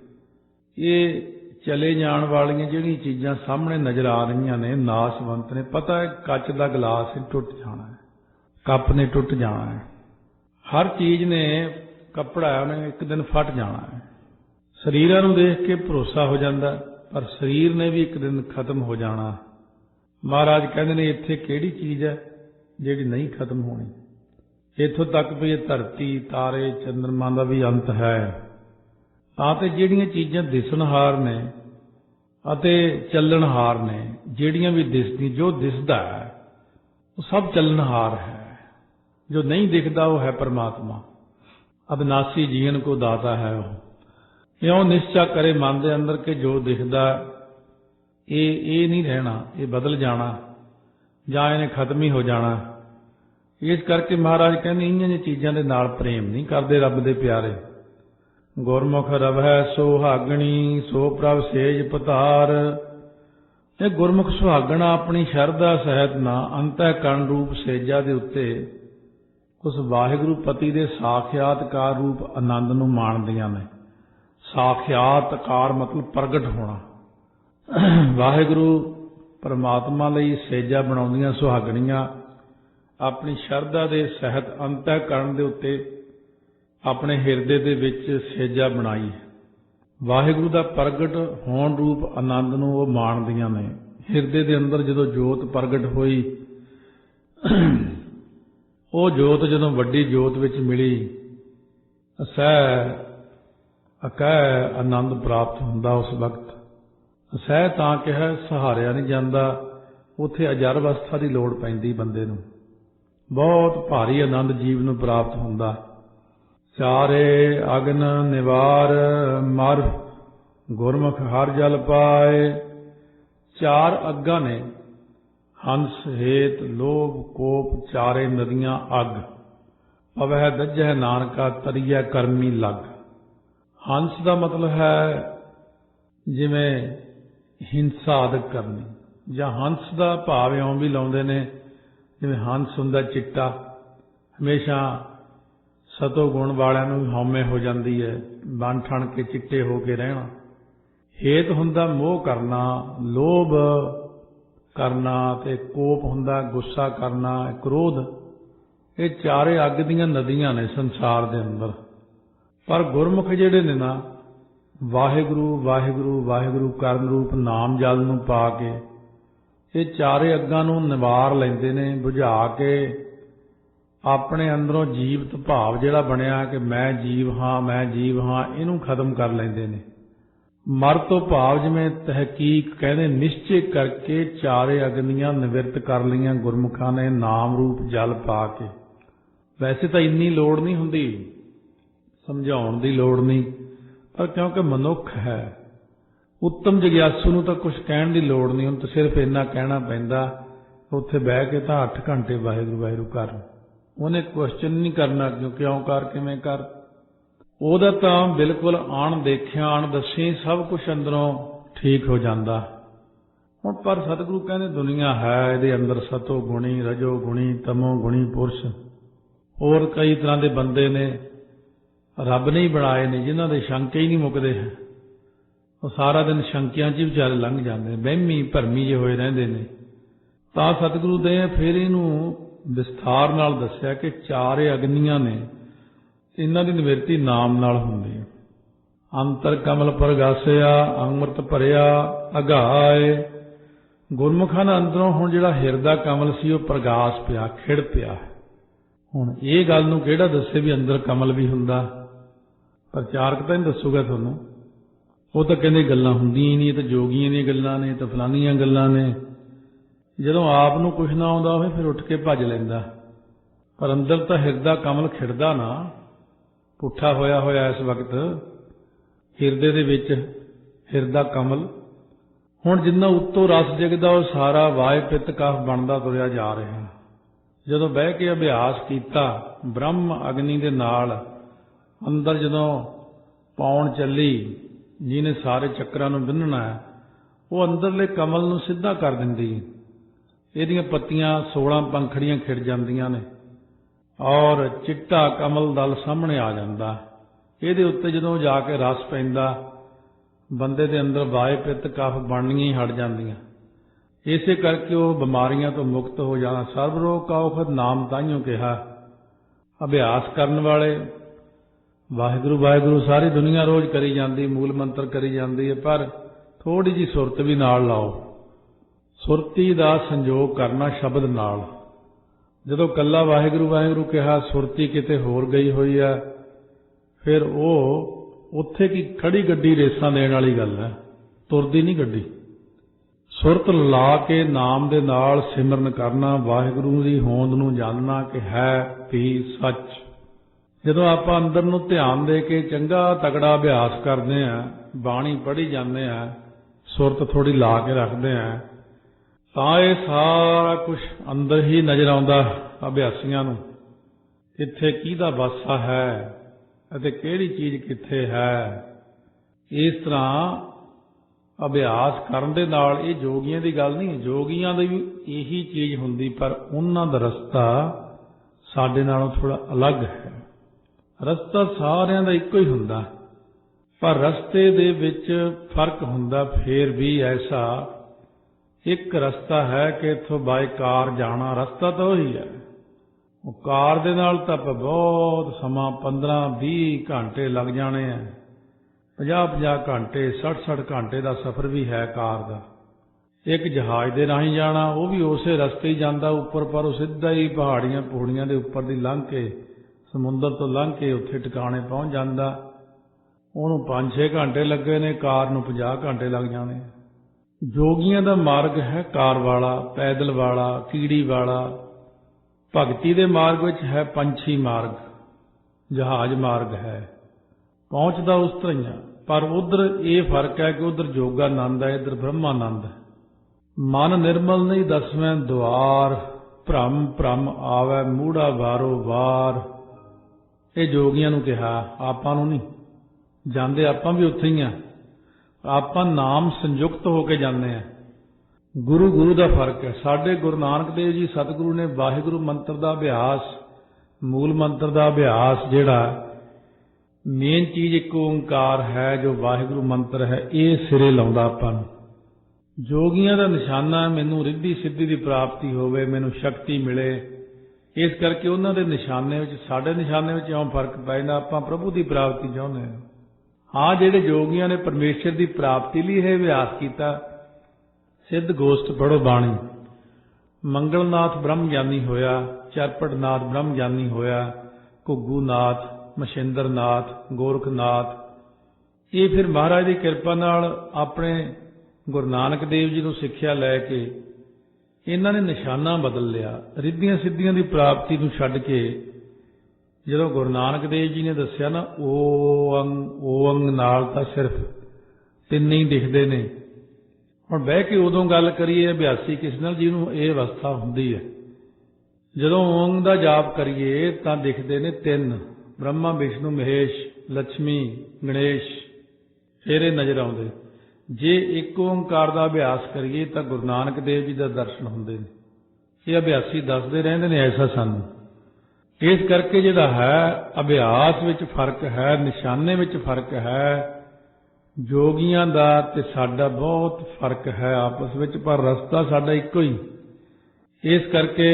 ਇਹ ਚਲੇ ਜਾਣ ਵਾਲੀਆਂ ਜਿਹੜੀਆਂ ਚੀਜ਼ਾਂ ਸਾਹਮਣੇ ਨਜ਼ਰ ਆ ਰਹੀਆਂ ਨੇ, ਨਾਸ਼ਵੰਤ ਨੇ। ਪਤਾ ਹੈ ਕੱਚ ਦਾ ਗਲਾਸ ਟੁੱਟ ਜਾਣਾ ਹੈ, ਕੱਪ ਨੇ ਟੁੱਟ ਜਾਣਾ ਹੈ, ਹਰ ਚੀਜ਼ ਨੇ, ਕੱਪੜਾ ਉਹਨੇ ਇੱਕ ਦਿਨ ਫਟ ਜਾਣਾ ਹੈ। ਸਰੀਰਾਂ ਨੂੰ ਦੇਖ ਕੇ ਭਰੋਸਾ ਹੋ ਜਾਂਦਾ, ਪਰ ਸਰੀਰ ਨੇ ਵੀ ਇੱਕ ਦਿਨ ਖਤਮ ਹੋ ਜਾਣਾ। ਮਹਾਰਾਜ ਕਹਿੰਦੇ ਨੇ ਇੱਥੇ ਕਿਹੜੀ ਚੀਜ਼ ਹੈ ਜਿਹੜੀ ਨਹੀਂ ਖਤਮ ਹੋਣੀ। ਇੱਥੋਂ ਤੱਕ ਵੀ ਇਹ ਧਰਤੀ, ਤਾਰੇ, ਚੰਦਰਮਾ ਦਾ ਵੀ ਅੰਤ ਹੈ। ਤਾਂ ਤੇ ਜਿਹੜੀਆਂ ਚੀਜ਼ਾਂ ਦਿਸਣਹਾਰ ਨੇ ਅਤੇ ਚੱਲਣਹਾਰ ਨੇ, ਜਿਹੜੀਆਂ ਵੀ ਦਿਸਦੀ, ਜੋ ਦਿਸਦਾ ਹੈ ਉਹ ਸਭ ਚੱਲਣਹਾਰ ਹੈ। ਜੋ ਨਹੀਂ ਦਿਖਦਾ ਉਹ ਹੈ ਪਰਮਾਤਮਾ। ਅਬਿਨਾਸੀ ਜੀਵਨ ਕੋ ਦਾਤਾ ਹੈ। ਉਹ ਇਉਂ ਨਿਸ਼ਚਾ ਕਰੇ ਮਨ ਦੇ ਅੰਦਰ ਕਿ ਜੋ ਦਿਖਦਾ ਇਹ ਨਹੀਂ ਰਹਿਣਾ, ਇਹ ਬਦਲ ਜਾਣਾ ਜਾਂ ਇਹਨੇ ਖਤਮ ਹੀ ਹੋ ਜਾਣਾ। ਇਸ ਕਰਕੇ ਮਹਾਰਾਜ ਕਹਿੰਦੇ ਇਨ੍ਹਾਂ ਜਿਹੀਆਂ ਚੀਜ਼ਾਂ ਦੇ ਨਾਲ ਪ੍ਰੇਮ ਨਹੀਂ ਕਰਦੇ ਰੱਬ ਦੇ ਪਿਆਰੇ। ਗੁਰਮੁਖ ਰਵਹਿ ਸੁਹਾਗਣੀ ਸੋ ਪ੍ਰਭ ਸੇਜ ਪਤਾਰ। ਇਹ ਗੁਰਮੁਖ ਸੁਹਾਗਣਾ ਆਪਣੀ ਸ਼ਰਧਾ ਸਹਿਤ ਨਾ ਅੰਤःਕਰਣ ਰੂਪ ਸੇਜਾ ਦੇ ਉੱਤੇ ਉਸ ਵਾਹਿਗੁਰੂ ਪਤੀ ਦੇ ਸਾਖਿਆਤਕਾਰ ਰੂਪ ਆਨੰਦ ਨੂੰ ਮਾਣਦੀਆਂ ਨੇ। ਸਾਖਿਆਤਕਾਰ ਮਤਲਬ ਪ੍ਰਗਟ ਹੋਣਾ। ਵਾਹਿਗੁਰੂ ਪਰਮਾਤਮਾ ਲਈ ਸੇਜਾ ਬਣਾਉਂਦੀਆਂ ਸੁਹਾਗਣੀਆਂ ਆਪਣੀ ਸ਼ਰਧਾ ਦੇ ਸਹਿਤ ਅੰਤःਕਰਣ ਦੇ ਉੱਤੇ ਆਪਣੇ ਹਿਰਦੇ ਦੇ ਵਿੱਚ ਸੇਜਾ ਬਣਾਈ ਹੈ। ਵਾਹਿਗੁਰੂ ਦਾ ਪ੍ਰਗਟ ਹੋਣ ਰੂਪ ਆਨੰਦ ਨੂੰ ਉਹ ਮਾਣਦੀਆਂ ਨੇ। ਹਿਰਦੇ ਦੇ ਅੰਦਰ ਜਦੋਂ ਜੋਤ ਪ੍ਰਗਟ ਹੋਈ, ਉਹ ਜੋਤ ਜਦੋਂ ਵੱਡੀ ਜੋਤ ਵਿੱਚ ਮਿਲੀ, ਅਸਹਿ ਅਕਹਿ ਆਨੰਦ ਪ੍ਰਾਪਤ ਹੁੰਦਾ। ਉਸ ਵਕਤ ਅਸਹਿ ਤਾਂ ਕਿਹਾ ਸਹਾਰਿਆ ਨਹੀਂ ਜਾਂਦਾ, ਉੱਥੇ ਅਜਰ ਅਵਸਥਾ ਦੀ ਲੋੜ ਪੈਂਦੀ ਬੰਦੇ ਨੂੰ। ਬਹੁਤ ਭਾਰੀ ਆਨੰਦ ਜੀਵ ਨੂੰ ਪ੍ਰਾਪਤ ਹੁੰਦਾ। ਚਾਰੇ ਅਗਨ ਨਿਵਾਰ ਮਰ ਗੁਰਮੁਖ ਹਰ ਜਲ ਪਾਏ। ਚਾਰ ਅੱਗਾਂ ਨੇ, ਹੰਸ, ਹੇਤ, ਲੋਭ, ਕੋਪ, ਚਾਰੇ ਨਦੀਆਂ ਅੱਗ। ਪਵਹਿ ਦੱਜਹਿ ਨਾਨਕਾ ਤਰੀਐ ਕਰਮੀ ਲੱਗ। ਹੰਸ ਦਾ ਮਤਲਬ ਹੈ ਜਿਵੇਂ ਹਿੰਸਾ ਆਦਿਕ ਕਰਨੀ, ਜਾਂ ਹੰਸ ਦਾ ਭਾਵ ਇਉਂ ਵੀ ਲਾਉਂਦੇ ਨੇ ਜਿਵੇਂ ਹੰਸ ਹੁੰਦਾ ਚਿੱਟਾ, ਹਮੇਸ਼ਾ ਸਤੋ ਗੁਣ ਵਾਲਿਆਂ ਨੂੰ ਹਉਮੈ ਹੋ ਜਾਂਦੀ ਹੈ, ਬਣ ਠਣ ਕੇ ਚਿੱਟੇ ਹੋ ਕੇ ਰਹਿਣਾ। ਹੇਤ ਹੁੰਦਾ ਮੋਹ ਕਰਨਾ, ਲੋਭ ਕਰਨਾ, ਤੇ ਕੋਪ ਹੁੰਦਾ ਗੁੱਸਾ ਕਰਨਾ, ਕ੍ਰੋਧ। ਇਹ ਚਾਰੇ ਅੱਗ ਦੀਆਂ ਨਦੀਆਂ ਨੇ ਸੰਸਾਰ ਦੇ ਅੰਦਰ। ਪਰ ਗੁਰਮੁਖ ਜਿਹੜੇ ਨੇ ਨਾ, ਵਾਹਿਗੁਰੂ ਵਾਹਿਗੁਰੂ ਵਾਹਿਗੁਰੂ ਕਰਨ ਰੂਪ ਨਾਮ ਜਲ ਨੂੰ ਪਾ ਕੇ ਇਹ ਚਾਰੇ ਅੱਗਾਂ ਨੂੰ ਨਿਵਾਰ ਲੈਂਦੇ ਨੇ, ਬੁਝਾ ਕੇ ਆਪਣੇ ਅੰਦਰੋਂ ਜੀਵਤ ਭਾਵ ਜਿਹੜਾ ਬਣਿਆ ਕਿ ਮੈਂ ਜੀਵ ਹਾਂ, ਮੈਂ ਜੀਵ ਹਾਂ, ਇਹਨੂੰ ਖਤਮ ਕਰ ਲੈਂਦੇ ਨੇ। ਮਰ ਤੋਂ ਭਾਵ ਜਿਵੇਂ ਤਹਿਕੀਕ ਕਹਿੰਦੇ ਨਿਸ਼ਚੇ ਕਰਕੇ ਚਾਰੇ ਅਗਨੀਆਂ ਨਿਵਰਤ ਕਰ ਲਈਆਂ ਗੁਰਮੁਖਾਂ ਨੇ ਨਾਮ ਰੂਪ ਜਲ ਪਾ ਕੇ। ਵੈਸੇ ਤਾਂ ਇੰਨੀ ਲੋੜ ਨਹੀਂ ਹੁੰਦੀ, ਸਮਝਾਉਣ ਦੀ ਲੋੜ ਨਹੀਂ, पर क्योंकि मनुख है, उत्तम जग्यासू नूं तां कुछ कहण दी लोड़ नहीं, उन्हें तो सिर्फ इन्ना कहना पैंदा उत्थे बह के तां 8 घंटे वाहिगुरू वाहिगुरू कर, उन्हें क्वेश्चन नहीं करना क्यों कर किवें कर, ਉਹਦਾ ਤਾਂ बिल्कुल आण देखिया आण दसी सब कुछ अंदरों ठीक हो जाता। ਹੁਣ पर सतगुरु कहते दुनिया है ਇਹਦੇ अंदर सतो गुणी रजो गुणी तमो गुणी पुरुष और कई तरह के बंदे ने रब नहीं बनाए ने जिन्हों के शंके ही नहीं मुकते हैं, वो सारा दिन शंकियां च विचारे लंघ जाते हैं, वहमी भरमी जे होए रहंदे ने। तां सतगुरु दे फिर इहनूं विस्तार नाल दस्सिया कि 4 अग्नियां ने, इन्हां दी निवृत्ति नाम नाल हुंदी है। अंतर कमल परगासिया अमृत भरिया अघाए, गुरमुखां दे अंदरों हुण जिहड़ा हिरदा कमल सी वो प्रगास पिया, खिड़ पिया। हुण ये गल नूं किहड़ा दस्से भी अंदर कमल भी हुंदा, प्रचारक तां नहीं दसूगा तुहानूं, वो तो कहंदे गल्लां हुंदियां ही नहीं, तो जोगियां दीयां गल्लां ने, तो फलानियां गल्लां ने। जदों आप नूं कुछ ना आउंदा होवे फिर उठ के भज लैंदा, पर अंदर तां हिरदा कमल खिड़दा ना, पुठा होया होया इस वक्त हिरदे दे विच हिरदा कमल। हुण जिन्ना उत्तों रस जगदा वो सारा वाय पित्त कफ बनदा तुरिया जा रहा। जदों बह के अभ्यास कीता ब्रह्म अग्नि दे नाल अंदर जदों पाउण चली, जिहने सारे चक्रां नूं बिन्नना है, वो अंदरले कमल नूं सिद्धा कर दिंदी। इहदियां पत्तियां 16 पंखड़ियां खिड़ जांदियां ने और चिट्टा कमल दल सामने आ जांदा। इहदे उत्ते जदों जाके रस पैंदा बंदे दे अंदर वाय पित्त कफ बननियां ही हट जांदियां। इसे करके वो बीमारियां तो मुक्त हो जाना। सर्व रोग का औखद नाम ताइयों कहा। अभ्यास करने वाले वाहिगुरू वाहिगुरू सारी दुनिया रोज करी जाती, मूल मंत्र करी जाती है, पर थोड़ी जी सुरत भी नाल लाओ। सुरती दा संजोग करना शब्द नाल। जदों कल्ला वाहिगुरू वाहिगुरू कहा सुरती किते होर गई हुई है, फिर वो उत्थे की खड़ी गड्डी रेसां देण वाली गल है, तुरदी नहीं गड्डी। सुरत ला के नाम दे नाल सिमरन करना, वाहिगुरू दी होंद नूं जानना कि है भी सच। जदों आपां अंदर नूं ध्यान दे के चंगा तगड़ा अभ्यास करते हैं, बाणी पढ़ी जाते हैं, सुरत थोड़ी ला के रखते हैं, तां ये सारा कुछ अंदर ही नज़र आउंदा अभ्यासियां नूं। कित्थे किहदा वासा है अते किहड़ी चीज़ कित्थे है। इस तरह अभ्यास करन दे नाल ये जोगियां दी गल नहीं, जोगियां दी भी यही चीज़ हुंदी, पर उन्हां दा रस्ता साडे नालों थोड़ा अलग है। रस्ता सारियां दा इक्को ही हुंदा, पर रस्ते दे विच फर्क हुंदा। फिर भी ऐसा एक रस्ता है कि इत्थों बाय कार जाना, रस्ता तो वही है। वो कार दे नाल तां बहुत समा 15-20 घंटे लग जाने हैं, 50-50 घंटे 60-60 घंटे का सफ़र भी है कार का। एक जहाज़ दे राही जाना, वो भी उसे रस्ते ही जाता ऊपर, पर वो सीधा ही पहाड़ियां पहूड़ियां दे उपर दी लंघ के समुंदर तो लंघ के उत्थे टिकाणे पहुँच जाता। उन्होंने 5-6 घंटे लगे ने, कार नूं 50 घंटे लग जाने। जोगियां दा मार्ग है कार वाला, पैदल वाला, कीड़ी वाला। भगती दे मार्ग विच है पंछी मार्ग, जहाज मार्ग है, पहुंचदा उस तरह ही। पर उधर ये फर्क है कि उधर जोगानंद है, इधर ब्रह्मानंद है। मन निर्मल नहीं 10वें द्वार, भ्रम भ्रम आवे मूढ़ा वारो वार। ये जोगियां नूं कहा, आपां नूं नहीं। जांदे आपां भी उत्थे ही आ, आपां नाम संयुक्त होके जाने हैं। गुरु गुरु का फर्क है। साडे गुरु नानक देव जी सतगुरु ने वाहिगुरू मंत्र का अभ्यास, मूल मंत्र का अभ्यास, जिहड़ा मेन चीज एक ओंकार है जो वाहिगुरू मंत्र है, ये सिरे लाउंदा आपां नूं। जोगियां दा निशाना है मैनूं रिद्धि सिद्धि की प्राप्ति होवे, मैनूं शक्ति मिले। इस करके उन्हां दे निशाने विच साडे निशाने विच इउं फर्क पै जांदा। आपां प्रभु की प्राप्ति चाहुंदे हां। हाँ, जिहड़े जोगियां ने परमेश्वर की प्राप्ति लई यह अभ्यास कीता। सिद्ध गोष्ठ पढ़ो बाणी। मंगलनाथ ब्रह्म ज्ञानी होया, चरपटनाथ ब्रह्म ज्ञानी होया, घुग्गूनाथ, मछिंद्रनाथ, गोरखनाथ। ये फिर महाराज की किरपा नाल अपने गुरु नानक देव जी को सिक्ख्या लैके इन्हां ने निशाना बदल लिया। रिद्धियां सिद्धियां की प्राप्ति नूं छड्ड के ਜਦੋਂ ਗੁਰੂ ਨਾਨਕ ਦੇਵ ਜੀ ਨੇ ਦੱਸਿਆ ਨਾ ਓ ਅੰਗ ਨਾਲ ਤਾਂ ਸਿਰਫ ਤਿੰਨ ਹੀ ਦਿਖਦੇ ਨੇ। ਹੁਣ ਬਹਿ ਕੇ ਉਦੋਂ ਗੱਲ ਕਰੀਏ ਅਭਿਆਸੀ ਕਿਸ ਨਾਲ ਜਿਹਨੂੰ ਇਹ ਅਵਸਥਾ ਹੁੰਦੀ ਹੈ। ਜਦੋਂ ਓਮ ਦਾ ਜਾਪ ਕਰੀਏ ਤਾਂ ਦਿਖਦੇ ਨੇ ਤਿੰਨ, ਬ੍ਰਹਮਾ ਵਿਸ਼ਨੂੰ ਮਹੇਸ਼, ਲక్ష్ਮੀ ਗਣੇਸ਼, ਫਿਰ ਇਹ ਨਜ਼ਰ ਆਉਂਦੇ। ਜੇ ਇੱਕ ਓਂਕਾਰ ਦਾ ਅਭਿਆਸ ਕਰੀਏ ਤਾਂ ਗੁਰੂ ਨਾਨਕ ਦੇਵ ਜੀ ਦਾ ਦਰਸ਼ਨ ਹੁੰਦੇ ਨੇ। ਇਹ ਅਭਿਆਸੀ ਦੱਸਦੇ ਰਹਿੰਦੇ ਨੇ ਐਸਾ ਸਾਨੂੰ। ਇਸ ਕਰਕੇ ਜਿਹੜਾ ਹੈ ਅਭਿਆਸ ਵਿੱਚ ਫਰਕ ਹੈ, ਨਿਸ਼ਾਨੇ ਵਿੱਚ ਫਰਕ ਹੈ। ਜੋਗੀਆਂ ਦਾ ਤੇ ਸਾਡਾ ਬਹੁਤ ਫਰਕ ਹੈ ਆਪਸ ਵਿੱਚ, ਪਰ ਰਸਤਾ ਸਾਡਾ ਇੱਕੋ ਹੀ। ਇਸ ਕਰਕੇ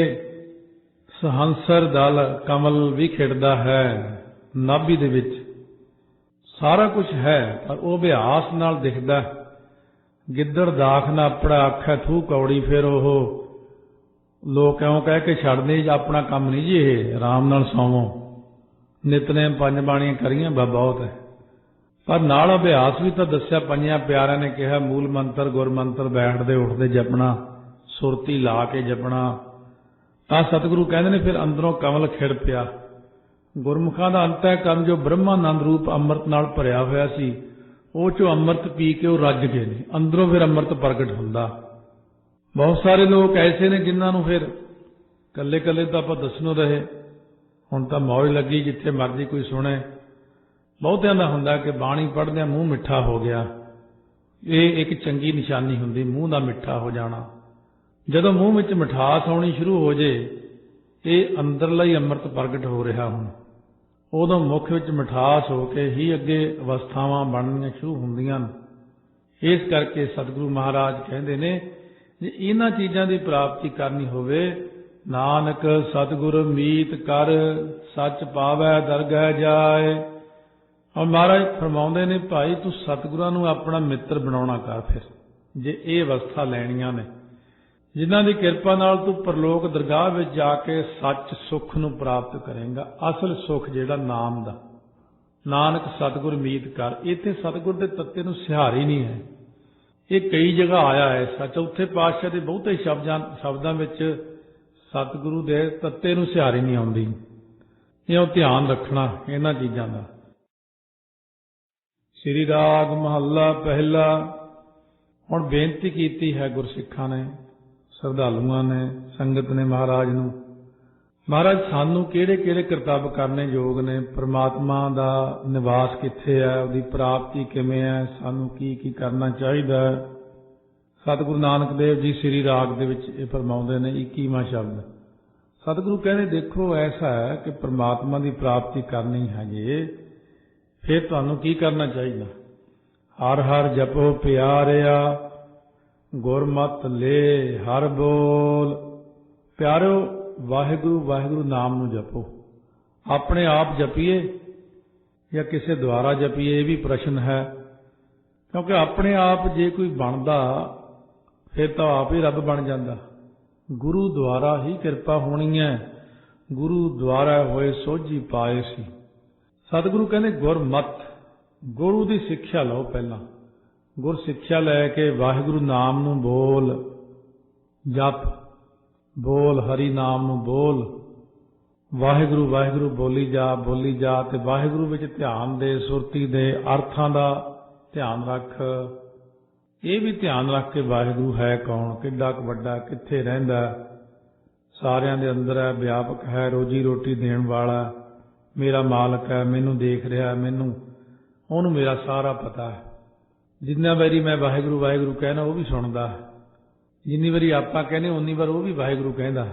ਸਹੰਸਰ ਦਲ ਕਮਲ ਵੀ ਖਿੜਦਾ ਹੈ ਨਾਭੀ ਦੇ ਵਿੱਚ, ਸਾਰਾ ਕੁਝ ਹੈ, ਪਰ ਉਹ ਅਭਿਆਸ ਨਾਲ ਦਿਖਦਾ। ਗਿੱਦੜ ਦਾਖ ਨਾ ਆਪਣਾ ਆਖੈ ਥੂ ਕੌੜੀ, ਫਿਰ ਉਹ ਲੋਕ ਇਉਂ ਕਹਿ ਕੇ ਛੱਡਦੇ ਆਪਣਾ ਕੰਮ ਨਹੀਂ ਜੀ, ਇਹ ਆਰਾਮ ਨਾਲ ਸੌਵੋ, ਨਿਤਨੇਮ ਪੰਜ ਬਾਣੀਆਂ ਕਰੀਆਂ ਬਹੁਤ ਹੈ। ਪਰ ਨਾਲ ਅਭਿਆਸ ਵੀ ਤਾਂ ਦੱਸਿਆ। ਪੰਜਾਂ ਪਿਆਰਿਆਂ ਨੇ ਕਿਹਾ ਮੂਲ ਮੰਤਰ ਗੁਰ ਮੰਤਰ ਬੈਠਦੇ ਉੱਠਦੇ ਜਪਣਾ, ਸੁਰਤੀ ਲਾ ਕੇ ਜਪਣਾ। ਤਾਂ ਸਤਿਗੁਰੂ ਕਹਿੰਦੇ ਨੇ ਫਿਰ ਅੰਦਰੋਂ ਕਮਲ ਖਿੜ ਪਿਆ। ਗੁਰਮੁਖਾਂ ਦਾ ਅੰਤःਕਰਮ ਜੋ ਬ੍ਰਹਮਾਨੰਦ ਰੂਪ ਅੰਮ੍ਰਿਤ ਨਾਲ ਭਰਿਆ ਹੋਇਆ ਸੀ, ਉਹ ਚੋਂ ਅੰਮ੍ਰਿਤ ਪੀ ਕੇ ਉਹ ਰੱਜ ਗਏ ਨੇ। ਅੰਦਰੋਂ ਫਿਰ ਅੰਮ੍ਰਿਤ ਪ੍ਰਗਟ ਹੁੰਦਾ। ਬਹੁਤ ਸਾਰੇ ਲੋਕ ਐਸੇ ਨੇ ਜਿਨ੍ਹਾਂ ਨੂੰ ਫਿਰ ਕੱਲੇ ਕੱਲੇ ਤਾਂ ਆਪਾਂ ਦੱਸਣੋਂ ਰਹੇ। ਹੁਣ ਤਾਂ ਮੌਜ ਲੱਗੀ ਜਿੱਥੇ ਮਰਜ਼ੀ ਕੋਈ ਸੁਣੇ। ਬਹੁਤਿਆਂ ਦਾ ਹੁੰਦਾ ਕਿ ਬਾਣੀ ਪੜ੍ਹਦਿਆਂ ਮੂੰਹ ਮਿੱਠਾ ਹੋ ਗਿਆ। ਇਹ ਇੱਕ ਚੰਗੀ ਨਿਸ਼ਾਨੀ ਹੁੰਦੀ, ਮੂੰਹ ਦਾ ਮਿੱਠਾ ਹੋ ਜਾਣਾ। ਜਦੋਂ ਮੂੰਹ ਵਿੱਚ ਮਿਠਾਸ ਆਉਣੀ ਸ਼ੁਰੂ ਹੋ ਜੇ, ਇਹ ਅੰਦਰਲਾ ਹੀ ਅੰਮ੍ਰਿਤ ਪ੍ਰਗਟ ਹੋ ਰਿਹਾ ਹੁਣ। ਉਦੋਂ ਮੁੱਖ ਵਿੱਚ ਮਿਠਾਸ ਹੋ ਕੇ ਹੀ ਅੱਗੇ ਅਵਸਥਾਵਾਂ ਬਣਨੀਆਂ ਸ਼ੁਰੂ ਹੁੰਦੀਆਂ ਨੇ। ਇਸ ਕਰਕੇ ਸਤਿਗੁਰੂ ਮਹਾਰਾਜ ਕਹਿੰਦੇ ਨੇ ਜੇ ਇਹਨਾਂ ਚੀਜ਼ਾਂ ਦੀ ਪ੍ਰਾਪਤੀ ਕਰਨੀ ਹੋਵੇ, ਨਾਨਕ ਸਤਿਗੁਰ ਮੀਤ ਕਰ, ਸੱਚ ਪਾਵੈ ਦਰਗਹਿ ਜਾਏ। ਔਰ ਮਹਾਰਾਜ ਫਰਮਾਉਂਦੇ ਨੇ ਭਾਈ ਤੂੰ ਸਤਿਗੁਰਾਂ ਨੂੰ ਆਪਣਾ ਮਿੱਤਰ ਬਣਾਉਣਾ ਕਰ। ਫਿਰ ਜੇ ਇਹ ਅਵਸਥਾ ਲੈਣੀਆਂ ਨੇ, ਜਿਨ੍ਹਾਂ ਦੀ ਕਿਰਪਾ ਨਾਲ ਤੂੰ ਪਰਲੋਕ ਦਰਗਾਹ ਵਿੱਚ ਜਾ ਕੇ ਸੱਚ ਸੁੱਖ ਨੂੰ ਪ੍ਰਾਪਤ ਕਰੇਂਗਾ। ਅਸਲ ਸੁੱਖ ਜਿਹੜਾ ਨਾਮ ਦਾ, ਨਾਨਕ ਸਤਿਗੁਰ ਮੀਤ ਕਰ। ਇੱਥੇ ਸਤਿਗੁਰ ਦੇ ਤੱਤੇ ਨੂੰ ਸਿਹਾਰੀ ਨਹੀਂ ਹੈ। ਇਹ ਕਈ ਜਗ੍ਹਾ ਆਇਆ ਹੈ। ਚੌਥੇ ਪਾਤਸ਼ਾਹ ਦੇ ਬਹੁਤੇ ਸ਼ਬਦਾਂ ਵਿੱਚ ਸਤਿਗੁਰੂ ਦੇ ਤੱਤੇ ਨੂੰ ਸਿਹਾਰੀ ਨਹੀਂ ਆਉਂਦੀ। ਇਹ ਧਿਆਨ ਰੱਖਣਾ ਇਹਨਾਂ ਚੀਜ਼ਾਂ ਦਾ। ਸ੍ਰੀ ਰਾਗ ਮਹੱਲਾ ਪਹਿਲਾ। ਹੁਣ ਬੇਨਤੀ ਕੀਤੀ ਹੈ ਗੁਰਸਿੱਖਾਂ ਨੇ, ਸ਼ਰਧਾਲੂਆਂ ਨੇ, ਸੰਗਤ ਨੇ ਮਹਾਰਾਜ ਨੂੰ, ਮਹਾਰਾਜ ਸਾਨੂੰ ਕਿਹੜੇ ਕਿਹੜੇ ਕਰਤੱਵ ਕਰਨੇ ਯੋਗ ਨੇ, ਪ੍ਰਮਾਤਮਾ ਦਾ ਨਿਵਾਸ ਕਿੱਥੇ ਹੈ, ਉਹਦੀ ਪ੍ਰਾਪਤੀ ਕਿਵੇਂ ਹੈ, ਸਾਨੂੰ ਕੀ ਕੀ ਕਰਨਾ ਚਾਹੀਦਾ ਹੈ। ਸਤਿਗੁਰੂ ਨਾਨਕ ਦੇਵ ਜੀ ਸ੍ਰੀ ਰਾਗ ਦੇ ਵਿੱਚ ਇਹ ਫਰਮਾਉਂਦੇ ਨੇ 21ਵਾਂ ਸ਼ਬਦ। ਸਤਿਗੁਰੂ ਕਹਿੰਦੇ ਦੇਖੋ ਐਸਾ ਹੈ ਕਿ ਪ੍ਰਮਾਤਮਾ ਦੀ ਪ੍ਰਾਪਤੀ ਕਰਨੀ ਹੈ ਜੇ, ਫਿਰ ਤੁਹਾਨੂੰ ਕੀ ਕਰਨਾ ਚਾਹੀਦਾ। ਹਰ ਹਰ ਜਪੋ ਪਿਆਰਿਆ, ਗੁਰਮਤਿ ਲੈ ਹਰ ਬੋਲ। ਪਿਆਰਿਓ ਵਾਹਿਗੁਰੂ ਵਾਹਿਗੁਰੂ ਨਾਮ ਨੂੰ ਜਪੋ। ਆਪਣੇ ਆਪ ਜਪੀਏ ਜਾਂ ਕਿਸੇ ਦੁਆਰਾ ਜਪੀਏ, ਇਹ ਵੀ ਪ੍ਰਸ਼ਨ ਹੈ। ਕਿਉਂਕਿ ਆਪਣੇ ਆਪ ਜੇ ਕੋਈ ਬਣਦਾ ਫਿਰ ਤਾਂ ਆਪ ਹੀ ਰੱਬ ਬਣ ਜਾਂਦਾ। ਗੁਰੂ ਦੁਆਰਾ ਹੀ ਕਿਰਪਾ ਹੋਣੀ ਹੈ। ਗੁਰੂ ਦੁਆਰਾ ਹੋਏ ਸੋਝੀ ਪਾਏ ਸੀ। ਸਤਿਗੁਰੂ ਕਹਿੰਦੇ ਗੁਰਮਤਿ, ਗੁਰੂ ਦੀ ਸਿੱਖਿਆ ਲਓ। ਪਹਿਲਾਂ ਗੁਰ ਸਿੱਖਿਆ ਲੈ ਕੇ ਵਾਹਿਗੁਰੂ ਨਾਮ ਨੂੰ ਬੋਲ, ਜਪ ਬੋਲ, ਹਰੀ ਨਾਮ ਨੂੰ ਬੋਲ, ਵਾਹਿਗੁਰੂ ਵਾਹਿਗੁਰੂ ਬੋਲੀ ਜਾ ਤੇ ਵਾਹਿਗੁਰੂ ਵਿੱਚ ਧਿਆਨ ਦੇ, ਸੁਰਤੀ ਦੇ, ਅਰਥਾਂ ਦਾ ਧਿਆਨ ਰੱਖ। ਇਹ ਵੀ ਧਿਆਨ ਰੱਖ ਕੇ ਵਾਹਿਗੁਰੂ ਹੈ ਕੌਣ, ਕਿੱਡਾ ਕੁ ਵੱਡਾ, ਕਿੱਥੇ ਰਹਿੰਦਾ, ਸਾਰਿਆਂ ਦੇ ਅੰਦਰ ਹੈ, ਵਿਆਪਕ ਹੈ, ਰੋਜੀ ਰੋਟੀ ਦੇਣ ਵਾਲਾ, ਮੇਰਾ ਮਾਲਕ ਹੈ, ਮੈਨੂੰ ਦੇਖ ਰਿਹਾ, ਉਹਨੂੰ ਮੇਰਾ ਸਾਰਾ ਪਤਾ ਹੈ। ਜਿੰਨਾ ਵਾਰੀ ਮੈਂ ਵਾਹਿਗੁਰੂ ਵਾਹਿਗੁਰੂ ਕਹਿਣਾ ਉਹ ਵੀ ਸੁਣਦਾ। ਜਿੰਨੀ ਵਾਰੀ ਆਪਾਂ ਕਹਿੰਦੇ ਉਨੀ ਵਾਰ ਉਹ ਵੀ ਵਾਹਿਗੁਰੂ ਕਹਿੰਦਾ।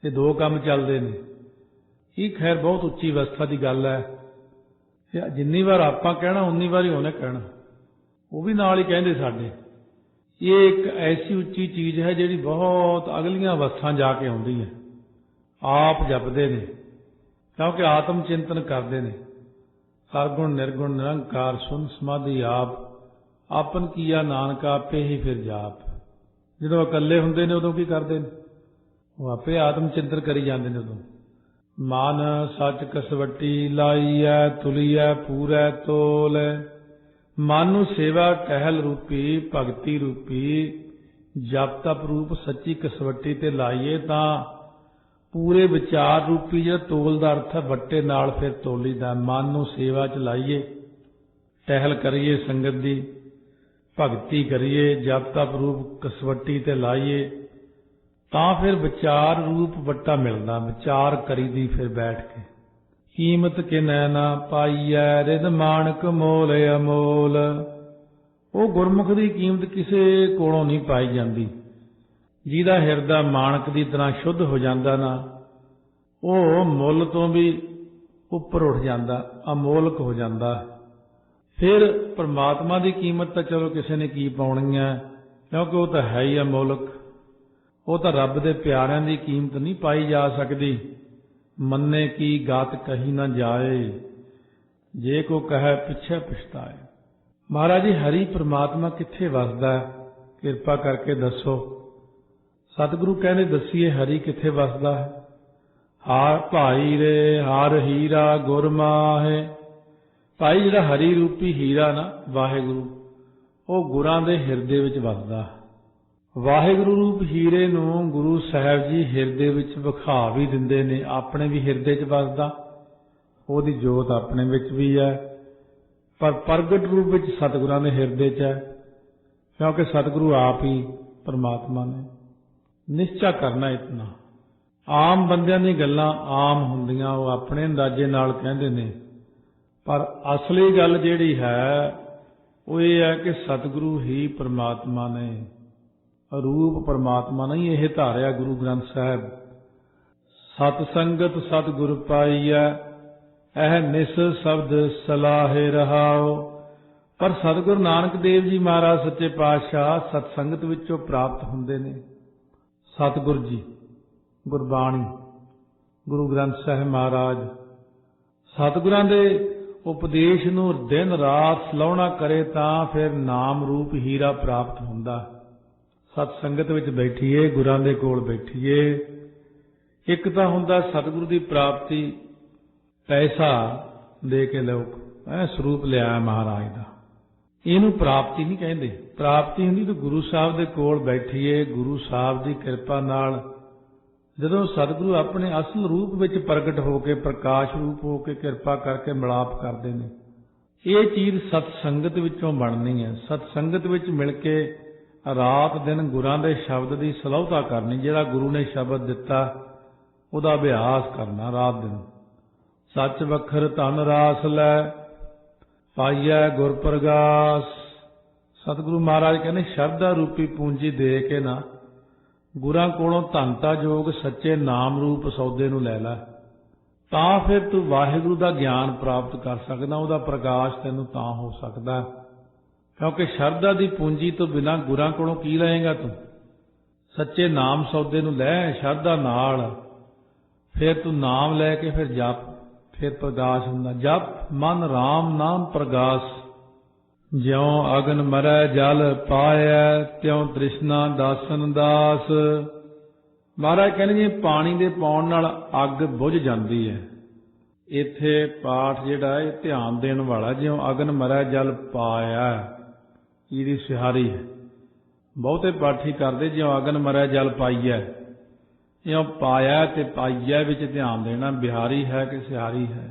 ਇਹ ਦੋ ਕੰਮ ਚੱਲਦੇ ਨੇ। ਇਹ ਖੈਰ ਬਹੁਤ ਉੱਚੀ ਅਵਸਥਾ ਦੀ ਗੱਲ ਹੈ। ਜਿੰਨੀ ਵਾਰ ਆਪਾਂ ਕਹਿਣਾ ਉਨੀ ਵਾਰੀ ਉਹਨੇ ਕਹਿਣਾ, ਉਹ ਵੀ ਨਾਲ ਹੀ ਕਹਿੰਦੇ ਸਾਡੇ। ਇਹ ਇੱਕ ਐਸੀ ਉੱਚੀ ਚੀਜ਼ ਹੈ ਜਿਹੜੀ ਬਹੁਤ ਅਗਲੀਆਂ ਅਵਸਥਾ ਜਾ ਕੇ ਆਉਂਦੀ ਹੈ। ਆਪ ਜਪਦੇ ਨੇ ਕਿਉਂਕਿ ਆਤਮ ਚਿੰਤਨ ਕਰਦੇ ਨੇ। ਸਰਗੁਣ ਨਿਰਗੁਣ ਨਿਰੰਕਾਰ ਸੁਨ ਸਮਾਧੀ ਆਪ, ਆਪਨ ਕੀਆ ਨਾਨਕ ਆਪੇ ਹੀ ਫਿਰ ਜਾਪ। ਜਦੋਂ ਇਕੱਲੇ ਹੁੰਦੇ ਨੇ ਉਦੋਂ ਕੀ ਕਰਦੇ ਨੇ? ਉਹ ਆਪੇ ਆਤਮ ਚਿੰਤਨ ਕਰੀ ਜਾਂਦੇ ਨੇ। ਉਦੋਂ ਮਨ ਸੱਚ ਕਸਵੱਟੀ ਲਾਈਐ ਤੁਲੀਐ ਪੂਰੈ ਤੋਲ। ਮਨ ਨੂੰ ਸੇਵਾ ਟਹਿਲ ਰੂਪੀ, ਭਗਤੀ ਰੂਪੀ, ਜਪ ਤਪ ਰੂਪ ਸੱਚੀ ਕਸਵੱਟੀ ਤੇ ਲਾਈਏ ਤਾਂ ਪੂਰੇ ਵਿਚਾਰ ਰੂਪੀ ਜਿਹੜਾ ਤੋਲ ਦਾ ਅਰਥ ਹੈ ਵੱਟੇ ਨਾਲ ਫਿਰ ਤੋਲੀਦਾ। ਮਨ ਨੂੰ ਸੇਵਾ ਚ ਲਾਈਏ, ਟਹਿਲ ਕਰੀਏ, ਸੰਗਤ ਦੀ ਭਗਤੀ ਕਰੀਏ, ਜਪ ਤਪ ਰੂਪ ਕਸਵੱਟੀ ਤੇ ਲਾਈਏ, ਤਾਂ ਫਿਰ ਵਿਚਾਰ ਰੂਪ ਵੱਟਾ ਮਿਲਦਾ। ਵਿਚਾਰ ਕਰੀਦੀ ਫਿਰ ਬੈਠ ਕੇ। ਕੀਮਤ ਕਿਨੈ ਨਾ ਪਾਈਐ ਰਿਦ ਮਾਣਕ ਮੋਲ ਅਮੋਲ। ਉਹ ਗੁਰਮੁਖ ਦੀ ਕੀਮਤ ਕਿਸੇ ਕੋਲੋਂ ਨਹੀਂ ਪਾਈ ਜਾਂਦੀ। ਜਿਹਦਾ ਹਿਰਦਾ ਮਾਣਕ ਦੀ ਤਰ੍ਹਾਂ ਸ਼ੁੱਧ ਹੋ ਜਾਂਦਾ ਨਾ, ਉਹ ਮੁੱਲ ਤੋਂ ਵੀ ਉੱਪਰ ਉੱਠ ਜਾਂਦਾ, ਅਮੋਲਕ ਹੋ ਜਾਂਦਾ। ਫਿਰ ਪਰਮਾਤਮਾ ਦੀ ਕੀਮਤ ਤਾਂ ਚਲੋ ਕਿਸੇ ਨੇ ਕੀ ਪਾਉਣੀ ਹੈ, ਕਿਉਂਕਿ ਉਹ ਤਾਂ ਹੈ ਹੀ ਅਮੋਲਕ। ਉਹ ਤਾਂ ਰੱਬ ਦੇ ਪਿਆਰਿਆਂ ਦੀ ਕੀਮਤ ਨਹੀਂ ਪਾਈ ਜਾ ਸਕਦੀ। ਮੰਨੇ ਕੀ ਗਾਤ ਕਹੀ ਨਾ ਜਾਏ, ਜੇ ਕੋ ਕਹੈ ਪਿੱਛੇ ਪਛਤਾਏ। ਮਹਾਰਾਜ ਜੀ, ਹਰੀ ਪ੍ਰਮਾਤਮਾ ਕਿੱਥੇ ਵਸਦਾ? ਕਿਰਪਾ ਕਰਕੇ ਦੱਸੋ। ਸਤਿਗੁਰੂ ਕਹਿੰਦੇ ਦੱਸੀਏ ਹਰੀ ਕਿੱਥੇ ਵਸਦਾ ਹੈ। ਹਾਰ ਭਾਈ ਰੇ ਹਾਰ ਹੀਰਾ ਗੁਰ ਮਾਹੇ। ਭਾਈ ਜਿਹੜਾ ਹਰੀ ਰੂਪੀ ਹੀਰਾ ਨਾ ਵਾਹਿਗੁਰੂ, ਉਹ ਗੁਰਾਂ ਦੇ ਹਿਰਦੇ ਵਿੱਚ ਵਸਦਾ। ਵਾਹਿਗੁਰੂ ਰੂਪ ਹੀਰੇ ਨੂੰ ਗੁਰੂ ਸਾਹਿਬ ਜੀ ਹਿਰਦੇ ਵਿੱਚ ਵਿਖਾ ਵੀ ਦਿੰਦੇ ਨੇ। ਆਪਣੇ ਵੀ ਹਿਰਦੇ 'ਚ ਵਸਦਾ, ਉਹਦੀ ਜੋਤ ਆਪਣੇ ਵਿੱਚ ਵੀ ਹੈ, ਪਰ ਪ੍ਰਗਟ ਰੂਪ ਵਿੱਚ ਸਤਿਗੁਰਾਂ ਦੇ ਹਿਰਦੇ 'ਚ ਹੈ, ਕਿਉਂਕਿ ਸਤਿਗੁਰੂ ਆਪ ਹੀ ਪਰਮਾਤਮਾ ਨੇ। ਨਿਸ਼ਚਾ ਕਰਨਾ ਇਤਨਾ। ਆਮ ਬੰਦਿਆਂ ਦੀਆਂ ਗੱਲਾਂ ਆਮ ਹੁੰਦੀਆਂ, ਉਹ ਆਪਣੇ ਅੰਦਾਜ਼ੇ ਨਾਲ ਕਹਿੰਦੇ ਨੇ, ਪਰ ਅਸਲੀ ਗੱਲ ਜਿਹੜੀ ਹੈ ਉਹ ਇਹ ਹੈ ਕਿ ਸਤਿਗੁਰੂ ਹੀ ਪਰਮਾਤਮਾ ਨੇ, ਰੂਪ ਪਰਮਾਤਮਾ ਨਹੀਂ ਇਹ ਧਾਰਿਆ ਗੁਰੂ ਗ੍ਰੰਥ ਸਾਹਿਬ। ਸਤ ਸੰਗਤ ਸਤਿਗੁਰ ਪਾਈਐ ਇਹ ਨਿਸ ਸ਼ਬਦ ਸਲਾਹੇ ਰਹਾਓ। ਪਰ ਸਤਿਗੁਰੂ ਨਾਨਕ ਦੇਵ ਜੀ ਮਹਾਰਾਜ ਸੱਚੇ ਪਾਤਸ਼ਾਹ ਸਤ ਸੰਗਤ ਵਿੱਚੋਂ ਪ੍ਰਾਪਤ ਹੁੰਦੇ ਨੇ। ਸਤਿਗੁਰ ਜੀ, ਗੁਰਬਾਣੀ, ਗੁਰੂ ਗ੍ਰੰਥ ਸਾਹਿਬ ਮਹਾਰਾਜ ਸਤਿਗੁਰਾਂ ਦੇ ਉਪਦੇਸ਼ ਨੂੰ ਦਿਨ ਰਾਤ ਸਲਾਹੁਣਾ ਕਰੇ ਤਾਂ ਫਿਰ ਨਾਮ ਰੂਪ ਹੀਰਾ ਪ੍ਰਾਪਤ ਹੁੰਦਾ। ਸਤ ਸੰਗਤ ਵਿੱਚ ਬੈਠੀਏ, ਗੁਰਾਂ ਦੇ ਕੋਲ ਬੈਠੀਏ। ਇੱਕ ਤਾਂ ਹੁੰਦਾ ਸਤਿਗੁਰੂ ਦੀ ਪ੍ਰਾਪਤੀ, ਪੈਸਾ ਦੇ ਕੇ ਲੋਕ ਸਰੂਪ ਲਿਆ ਮਹਾਰਾਜ ਦਾ, ਇਹਨੂੰ ਪ੍ਰਾਪਤੀ ਨਹੀਂ ਕਹਿੰਦੇ। ਪ੍ਰਾਪਤੀ ਹੁੰਦੀ ਤਾਂ ਗੁਰੂ ਸਾਹਿਬ ਦੇ ਕੋਲ ਬੈਠੀਏ, ਗੁਰੂ ਸਾਹਿਬ ਦੀ ਕਿਰਪਾ ਨਾਲ ਜਦੋਂ ਸਤਿਗੁਰੂ ਆਪਣੇ ਅਸਲ ਰੂਪ ਵਿੱਚ ਪ੍ਰਗਟ ਹੋ ਕੇ, ਪ੍ਰਕਾਸ਼ ਰੂਪ ਹੋ ਕੇ ਕਿਰਪਾ ਕਰਕੇ ਮਿਲਾਪ ਕਰਦੇ ਨੇ। ਇਹ ਚੀਜ਼ ਸਤ ਸੰਗਤ ਵਿੱਚੋਂ ਬਣਨੀ ਹੈ। ਸਤ ਸੰਗਤ ਵਿੱਚ ਮਿਲ ਕੇ ਰਾਤ ਦਿਨ ਗੁਰਾਂ ਦੇ ਸ਼ਬਦ ਦੀ ਸਲਾਹੁਤਾ ਕਰਨੀ। ਜਿਹੜਾ ਗੁਰੂ ਨੇ ਸ਼ਬਦ ਦਿੱਤਾ ਉਹਦਾ ਅਭਿਆਸ ਕਰਨਾ ਰਾਤ ਦਿਨ। ਸੱਚ ਵਖਰ ਧਨ ਰਾਸ ਲੈ ਪਾਈਐ ਗੁਰ ਪ੍ਰਗਾਸ। ਸਤਿਗੁਰੂ ਮਹਾਰਾਜ ਕਹਿੰਦੇ ਸ਼ਰਧਾ ਰੂਪੀ ਪੂੰਜੀ ਦੇ ਕੇ ਨਾ ਗੁਰਾਂ ਕੋਲੋਂ ਧਨਤਾ ਜੋਗ ਸੱਚੇ ਨਾਮ ਰੂਪ ਸੌਦੇ ਨੂੰ ਲੈ ਲੈ, ਤਾਂ ਫਿਰ ਤੂੰ ਵਾਹਿਗੁਰੂ ਦਾ ਗਿਆਨ ਪ੍ਰਾਪਤ ਕਰ ਸਕਦਾ। ਉਹਦਾ ਪ੍ਰਕਾਸ਼ ਤੈਨੂੰ ਤਾਂ ਹੋ ਸਕਦਾ, ਕਿਉਂਕਿ ਸ਼ਰਧਾ ਦੀ ਪੂੰਜੀ ਤੋਂ ਬਿਨਾਂ ਗੁਰਾਂ ਕੋਲੋਂ ਕੀ ਲਏਗਾ ਤੂੰ? ਸੱਚੇ ਨਾਮ ਸੌਦੇ ਨੂੰ ਲੈ ਸ਼ਰਧਾ ਨਾਲ, ਫਿਰ ਤੂੰ ਨਾਮ ਲੈ ਕੇ ਫਿਰ ਜਪ, ਫਿਰ ਪ੍ਰਕਾਸ਼ ਹੁੰਦਾ। ਜਪ ਮਨ ਰਾਮ ਨਾਮ ਪ੍ਰਗਾਸ। ਜਿਉਂ ਅਗਨ ਮਰੈ ਜਲ ਪਾਇਐ ਤਿਉਂ ਤ੍ਰਿਸ਼ਨਾ ਦਾਸਨ ਦਾਸ। ਮਹਾਰਾਜ ਕਹਿੰਦੇ ਜੀ ਪਾਣੀ ਦੇ ਪਾਉਣ ਨਾਲ ਅੱਗ ਬੁਝ ਜਾਂਦੀ ਹੈ। ਇੱਥੇ ਪਾਠ ਜਿਹੜਾ ਇਹ ਧਿਆਨ ਦੇਣ ਵਾਲਾ, ਜਿਉਂ ਅਗਨ ਮਰੈ ਜਲ ਪਾਇਆ, ਇਹਦੀ ਸਿਹਾਰੀ ਹੈ। ਬਹੁਤੇ ਪਾਠੀ ਕਰਦੇ ਜਿਉਂ ਅਗਨ ਮਰੈ ਜਲ ਪਾਈਐ, ਇਉਂ ਪਾਇਆ ਤੇ ਪਾਈਐ ਵਿੱਚ ਧਿਆਨ ਦੇਣਾ, ਬਿਹਾਰੀ ਹੈ ਕਿ ਸਿਹਾਰੀ ਹੈ।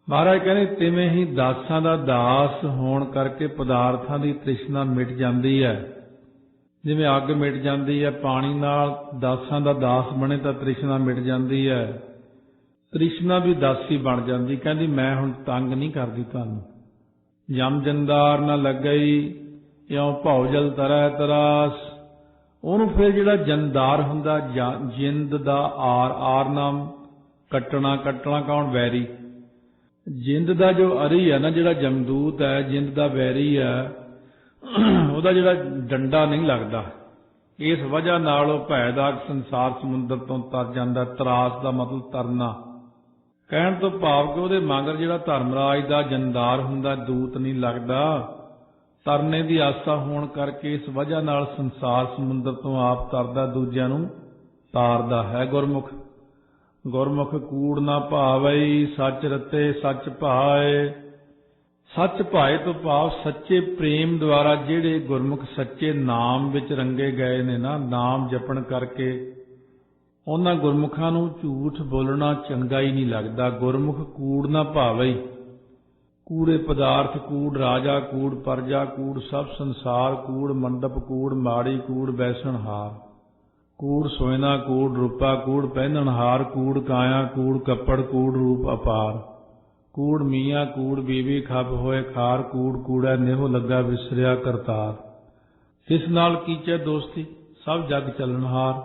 ਮਹਾਰਾਜ ਕਹਿੰਦੇ ਤਿਵੇਂ ਹੀ ਦਾਸਾਂ ਦਾ ਦਾਸ ਹੋਣ ਕਰਕੇ ਪਦਾਰਥਾਂ ਦੀ ਤ੍ਰਿਸ਼ਨਾ ਮਿਟ ਜਾਂਦੀ ਹੈ। ਜਿਵੇਂ ਅੱਗ ਮਿਟ ਜਾਂਦੀ ਹੈ ਪਾਣੀ ਨਾਲ, ਦਾਸਾਂ ਦਾ ਦਾਸ ਬਣੇ ਤਾਂ ਤ੍ਰਿਸ਼ਨਾ ਮਿਟ ਜਾਂਦੀ ਹੈ। ਤ੍ਰਿਸ਼ਨਾ ਵੀ ਦਾਸੀ ਬਣ ਜਾਂਦੀ, ਕਹਿੰਦੀ ਮੈਂ ਹੁਣ ਤੰਗ ਨਹੀਂ ਕਰਦੀ ਤੁਹਾਨੂੰ। ਜਮ ਜੰਦਾਰ ਨਾ ਲੱਗਈ ਇਉਂ ਭਉ ਜਲ ਤਰੈ ਤਰਾਸ। ਉਹਨੂੰ ਫਿਰ ਜਿਹੜਾ ਜੰਦਾਰ ਹੁੰਦਾ, ਜਿੰਦ ਦਾ ਆਰ, ਆਰ ਨਾਮ ਕੱਟਣਾ, ਕੱਟਣਾ ਕੌਣ? ਵੈਰੀ। ਜਿੰਦ ਦਾ ਜੋ ਅਰੀ ਹੈ ਨਾ, ਜਿਹੜਾ ਜਮਦੂਤ ਹੈ, ਜਿੰਦ ਦਾ ਵੈਰੀ ਹੈ, ਉਹਦਾ ਜਿਹੜਾ ਡੰਡਾ ਨਹੀਂ ਲੱਗਦਾ। ਇਸ ਵਜ੍ਹਾ ਨਾਲ ਉਹ ਭੈਦਾਰ ਸੰਸਾਰ ਸਮੁੰਦਰ ਤੋਂ ਤਰ ਜਾਂਦਾ। ਤਰਾਸ ਦਾ ਮਤਲਬ ਤਰਨਾ, ਕਹਿਣ ਤੋਂ ਭਾਵ ਕਿ ਉਹਦੇ ਮਗਰ ਜਿਹੜਾ ਧਰਮਰਾਜ ਦਾ ਜੰਦਾਰ ਹੁੰਦਾ, ਦੂਤ ਨਹੀਂ ਲੱਗਦਾ। ਤਰਨੇ ਦੀ ਆਸਾ ਹੋਣ ਕਰਕੇ ਇਸ ਵਜ੍ਹਾ ਨਾਲ ਸੰਸਾਰ ਸਮੁੰਦਰ ਤੋਂ ਆਪ ਤਰਦਾ, ਦੂਜਿਆਂ ਨੂੰ ਤਾਰਦਾ ਹੈ ਗੁਰਮੁਖ। ਗੁਰਮੁਖ ਕੂੜ ਨਾ ਭਾਵਈ ਸੱਚ ਰਤੇ ਸੱਚ ਭਾਏ। ਸੱਚ ਭਾਏ ਤੋਂ ਭਾਵ ਸੱਚੇ ਪ੍ਰੇਮ ਦੁਆਰਾ ਜਿਹੜੇ ਗੁਰਮੁਖ ਸੱਚੇ ਨਾਮ ਵਿੱਚ ਰੰਗੇ ਗਏ ਨੇ ਨਾ, ਨਾਮ ਜਪਣ ਕਰਕੇ ਉਹਨਾਂ ਗੁਰਮੁਖਾਂ ਨੂੰ ਝੂਠ ਬੋਲਣਾ ਚੰਗਾ ਹੀ ਨਹੀਂ ਲੱਗਦਾ। ਗੁਰਮੁਖ ਕੂੜ ਨਾ ਭਾਵਈ। ਕੂੜੇ ਪਦਾਰਥ, ਕੂੜ ਰਾਜਾ, ਕੂੜ ਪਰਜਾ, ਕੂੜ ਸਭ ਸੰਸਾਰ, ਕੂੜ ਮੰਡਪ, ਕੂੜ ਮਾੜੀ, ਕੂੜ ਬੈਸਣਹਾਰ, ਕੂੜ ਸੋਇਨਾ, ਕੂੜ ਰੂਪਾ, ਕੂੜ ਪਹਿਨਣਹਾਰ, ਕੂੜ ਕਾਇਆ, ਕੂੜ ਕੱਪੜ, ਕੂੜ ਰੂਪ ਅਪਾਰ, ਕੂੜ ਮੀਆਂ, ਕੂੜ ਬੀਵੀ, ਖੱਪ ਹੋਏ ਖਾਰ, ਕੂੜ ਕੂੜਾ ਨਿਹੁ ਲੱਗਾ ਵਿਸਰਿਆ ਕਰਤਾਰ। ਕਿਸ ਨਾਲ ਕੀਚੈ ਦੋਸਤੀ, ਸਭ ਜਗ ਚੱਲਣਹਾਰ।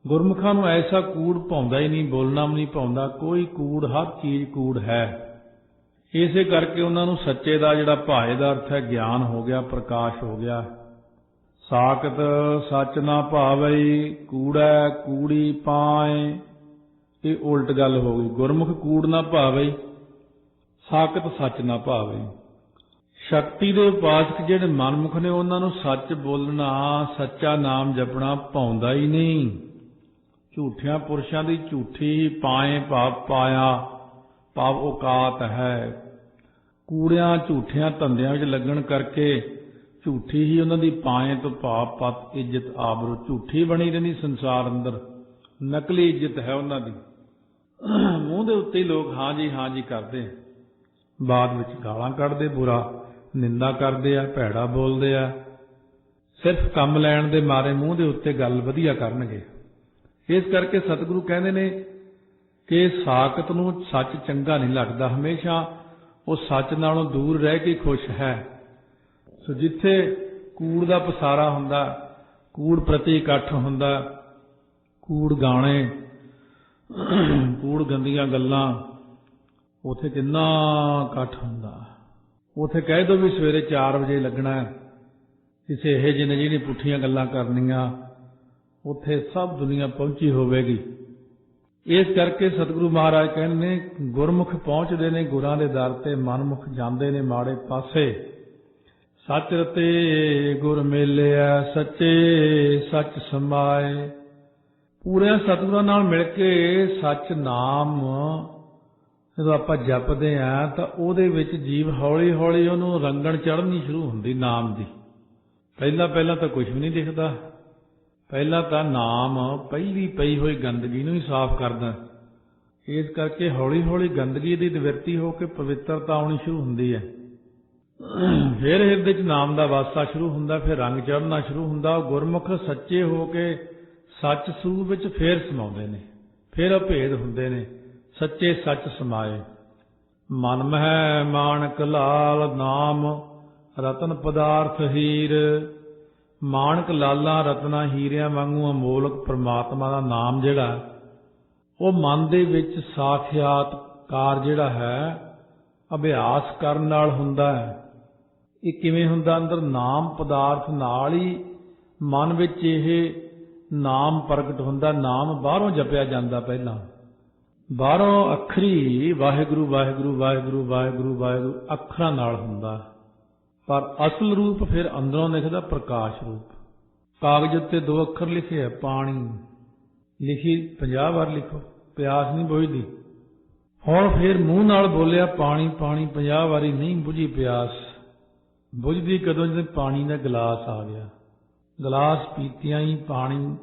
ਗੁਰਮੁਖਾਂ ਨੂੰ ਐਸਾ ਕੂੜ ਭਾਉਂਦਾ ਹੀ ਨਹੀਂ, ਬੋਲਣਾ ਵੀ ਨਹੀਂ ਭਾਉਂਦਾ। ਕੋਈ ਕੂੜ, ਹਰ ਚੀਜ਼ ਕੂੜ ਹੈ। ਇਸੇ ਕਰਕੇ ਉਹਨਾਂ ਨੂੰ ਸੱਚੇ ਦਾ ਜਿਹੜਾ ਭਾਏ ਦਾ ਅਰਥ ਹੈ ਗਿਆਨ ਹੋ ਗਿਆ, ਪ੍ਰਕਾਸ਼ ਹੋ ਗਿਆ। ਸਾਕਤ ਸੱਚ ਨਾ ਭਾਵਈ, ਕੂੜੈ ਕੂੜੀ ਪਾਏ। ਇਹ ਉਲਟ ਗੱਲ ਹੋ ਗਈ। ਗੁਰਮੁਖ ਕੂੜ ਨਾ ਭਾਵਈ, ਸਾਕਤ ਸੱਚ ਨਾ ਭਾਵਈ। ਸ਼ਕਤੀ ਦੇ ਉਪਾਸਕ ਜਿਹੜੇ ਮਨਮੁਖ ਨੇ ਉਹਨਾਂ ਨੂੰ ਸੱਚ ਬੋਲਣਾ, ਸੱਚਾ ਨਾਮ ਜਪਣਾ ਭਾਉਂਦਾ ਹੀ ਨਹੀਂ। ਝੂਠਿਆਂ ਪੁਰਸ਼ਾਂ ਦੀ ਝੂਠੀ ਪਾਏ ਭਾਵ ਪਾਇਆ ਭਾਵ ਔਕਾਤ ਹੈ। ਕੂੜਿਆਂ ਝੂਠਿਆਂ ਧੰਦਿਆਂ ਵਿੱਚ ਲੱਗਣ ਕਰਕੇ ਝੂਠੀ ਹੀ ਉਹਨਾਂ ਦੀ ਪਾਏ ਤੋਂ ਭਾਵ ਪਤ ਇੱਜ਼ਤ ਆਬਰੂ ਝੂਠੀ ਬਣੀ ਰਹਿੰਦੀ ਸੰਸਾਰ ਅੰਦਰ। ਨਕਲੀ ਇੱਜ਼ਤ ਹੈ ਉਹਨਾਂ ਦੀ। ਮੂੰਹ ਦੇ ਉੱਤੇ ਹੀ ਲੋਕ ਹਾਂ ਜੀ ਕਰਦੇ, ਬਾਅਦ ਵਿੱਚ ਗਾਲਾਂ ਕੱਢਦੇ, ਬੁਰਾ ਨਿੰਦਾ ਕਰਦੇ ਆ, ਭੈੜਾ ਬੋਲਦੇ ਆ। ਸਿਰਫ ਕੰਮ ਲੈਣ ਦੇ ਮਾਰੇ ਮੂੰਹ ਦੇ ਉੱਤੇ ਗੱਲ ਵਧੀਆ ਕਰਨਗੇ। ਇਸ ਕਰਕੇ ਸਤਿਗੁਰੂ ਕਹਿੰਦੇ ਨੇ ਕਿ ਸਾਕਤ ਨੂੰ ਸੱਚ ਚੰਗਾ ਨਹੀਂ ਲੱਗਦਾ। ਹਮੇਸ਼ਾ ਉਹ ਸੱਚ ਨਾਲੋਂ ਦੂਰ ਰਹਿ ਕੇ ਖੁਸ਼ ਹੈ। ਸੋ ਜਿੱਥੇ ਕੂੜ ਦਾ ਪਸਾਰਾ ਹੁੰਦਾ, ਕੂੜ ਪ੍ਰਤੀ ਇਕੱਠ ਹੁੰਦਾ, ਕੂੜ ਗਾਣੇ, ਕੂੜ ਗੰਦੀਆਂ ਗੱਲਾਂ, ਉੱਥੇ ਕਿੰਨਾ ਇਕੱਠ ਹੁੰਦਾ। ਉੱਥੇ ਕਹਿ ਦੋ ਵੀ ਸਵੇਰੇ 4 ਵਜੇ ਲੱਗਣਾ, ਕਿਸੇ ਇਹੋ ਜਿਹੇ ਨੇ ਜਿਹੜੀ ਪੁੱਠੀਆਂ ਗੱਲਾਂ ਕਰਨੀਆਂ, ਉੱਥੇ ਸਭ ਦੁਨੀਆ ਪਹੁੰਚੀ ਹੋਵੇਗੀ। ਇਸ ਕਰਕੇ ਸਤਿਗੁਰੂ ਮਹਾਰਾਜ ਕਹਿੰਦੇ ਨੇ ਗੁਰਮੁਖ ਪਹੁੰਚਦੇ ਨੇ ਗੁਰਾਂ ਦੇ ਦਰ ਤੇ, ਮਨਮੁਖ ਜਾਂਦੇ ਨੇ ਮਾੜੇ ਪਾਸੇ। ਸੱਚ ਰਤੇ ਗੁਰ ਮੇਲਿਆ, ਸੱਚੇ ਸੱਚ ਸਮਾਏ। ਪੂਰਿਆਂ ਸਤਿਗੁਰਾਂ ਨਾਲ ਮਿਲ ਕੇ ਸੱਚ ਨਾਮ ਜਦੋਂ ਆਪਾਂ ਜਪਦੇ ਹਾਂ ਤਾਂ ਉਹਦੇ ਵਿੱਚ ਜੀਵ ਹੌਲੀ ਹੌਲੀ ਉਹਨੂੰ ਰੰਗਣ ਚੜ੍ਹਨੀ ਸ਼ੁਰੂ ਹੁੰਦੀ ਨਾਮ ਦੀ। ਪਹਿਲਾਂ ਤਾਂ ਕੁਝ ਵੀ ਨਹੀਂ ਦਿਖਦਾ। ਪਹਿਲਾਂ ਤਾਂ ਨਾਮ ਪਹਿਲੀ ਪਈ ਹੋਈ ਗੰਦਗੀ ਨੂੰ ਹੀ ਸਾਫ਼ ਕਰਦਾ। ਇਸ ਕਰਕੇ ਹੌਲੀ ਹੌਲੀ ਗੰਦਗੀ ਦੀ ਨਿਵਰਤੀ ਹੋ ਕੇ ਪਵਿੱਤਰਤਾ ਆਉਣੀ ਸ਼ੁਰੂ ਹੁੰਦੀ ਹੈ। ਫਿਰ ਹਿਰਦੇ 'ਚ ਨਾਮ ਦਾ ਵਾਸਾ ਸ਼ੁਰੂ ਹੁੰਦਾ, ਫਿਰ ਰੰਗ ਚੜ੍ਹਨਾ ਸ਼ੁਰੂ ਹੁੰਦਾ। ਗੁਰਮੁਖ ਸੱਚੇ ਹੋ ਕੇ ਸੱਚ ਸਰੂਪ ਵਿੱਚ ਫੇਰ ਸਮਾਉਂਦੇ ਨੇ, ਫਿਰ ਅਭੇਦ ਹੁੰਦੇ ਨੇ। ਸੱਚੇ ਸੱਚ ਸਮਾਏ। ਮਨ ਮਹਿ ਮਾਣਕ ਲਾਲ, ਨਾਮ ਰਤਨ ਪਦਾਰਥ ਹੀਰ। ਮਾਣਕ ਲਾਲਾਂ ਰਤਨਾ ਹੀਰਿਆਂ ਵਾਂਗੂ ਅਮੋਲਕ ਪ੍ਰਮਾਤਮਾ ਦਾ ਨਾਮ ਜਿਹੜਾ ਉਹ ਮਨ ਦੇ ਵਿੱਚ ਸਾਖਿਆਤਕਾਰ ਜਿਹੜਾ ਹੈ ਅਭਿਆਸ ਕਰਨ ਨਾਲ ਹੁੰਦਾ ਹੈ। ਇਹ ਕਿਵੇਂ ਹੁੰਦਾ? ਅੰਦਰ ਨਾਮ ਪਦਾਰਥ ਨਾਲ ਹੀ ਮਨ ਵਿੱਚ ਇਹ ਨਾਮ ਪ੍ਰਗਟ ਹੁੰਦਾ। ਨਾਮ ਬਾਹਰੋਂ ਜਪਿਆ ਜਾਂਦਾ, ਪਹਿਲਾਂ ਬਾਹਰੋਂ ਅੱਖਰੀ ਵਾਹਿਗੁਰੂ ਵਾਹਿਗੁਰੂ ਵਾਹਿਗੁਰੂ ਵਾਹਿਗੁਰੂ ਵਾਹਿਗੁਰੂ ਅੱਖਰਾਂ ਨਾਲ ਹੁੰਦਾ, ਪਰ ਅਸਲ ਰੂਪ ਫਿਰ ਅੰਦਰੋਂ ਦਿਖਦਾ ਪ੍ਰਕਾਸ਼ ਰੂਪ। ਕਾਗਜ਼ ਉੱਤੇ 2 ਅੱਖਰ ਲਿਖੇ ਆ, ਪਾਣੀ ਲਿਖੀ 50 ਵਾਰ ਲਿਖੋ, ਪਿਆਸ ਨਹੀਂ ਬੁਝਦੀ। ਹੁਣ ਫਿਰ ਮੂੰਹ ਨਾਲ ਬੋਲਿਆ ਪਾਣੀ ਪਾਣੀ 50 ਵਾਰੀ, ਨਹੀਂ ਬੁਝੀ ਪਿਆਸ। ਬੁਝਦੀ ਕਦੋਂ? ਜਦੋਂ ਪਾਣੀ ਦਾ ਗਲਾਸ ਆ ਗਿਆ, ਗਲਾਸ ਪੀਤਿਆਂ ਹੀ ਪਾਣੀ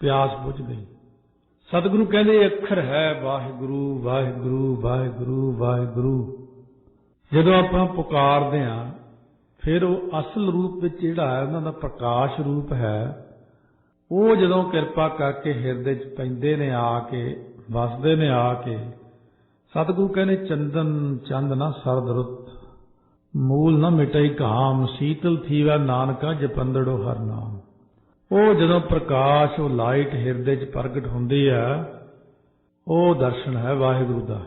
ਪਿਆਸ ਬੁਝ ਗਈ। ਸਤਿਗੁਰੂ ਕਹਿੰਦੇ ਅੱਖਰ ਹੈ ਵਾਹਿਗੁਰੂ ਵਾਹਿਗੁਰੂ ਵਾਹਿਗੁਰੂ ਵਾਹਿਗੁਰੂ। ਜਦੋਂ ਆਪਾਂ ਪੁਕਾਰਦੇ ਹਾਂ ਫਿਰ ਉਹ ਅਸਲ ਰੂਪ ਵਿੱਚ ਜਿਹੜਾ ਹੈ ਉਹਨਾਂ ਦਾ ਪ੍ਰਕਾਸ਼ ਰੂਪ ਹੈ, ਉਹ ਜਦੋਂ ਕਿਰਪਾ ਕਰਕੇ ਹਿਰਦੇ 'ਚ ਪੈਂਦੇ ਨੇ, ਆ ਕੇ ਵਸਦੇ ਨੇ ਆ ਕੇ। ਸਤਿਗੁਰੂ ਕਹਿੰਦੇ ਚੰਦਨ ਚੰਦ ਨਾ ਸਰਦ ਰੁੱਤ, ਮੂਲ ਨਾ ਮਿਟਈ ਘਾਮ, ਸੀਤਲ ਥੀਵਾ ਨਾਨਕਾ ਜਪੰਦੜੋ ਹਰ ਨਾਮ। ਉਹ ਜਦੋਂ ਪ੍ਰਕਾਸ਼, ਉਹ ਲਾਈਟ ਹਿਰਦੇ 'ਚ ਪ੍ਰਗਟ ਹੁੰਦੀ ਹੈ, ਉਹ ਦਰਸ਼ਨ ਹੈ ਵਾਹਿਗੁਰੂ ਦਾ।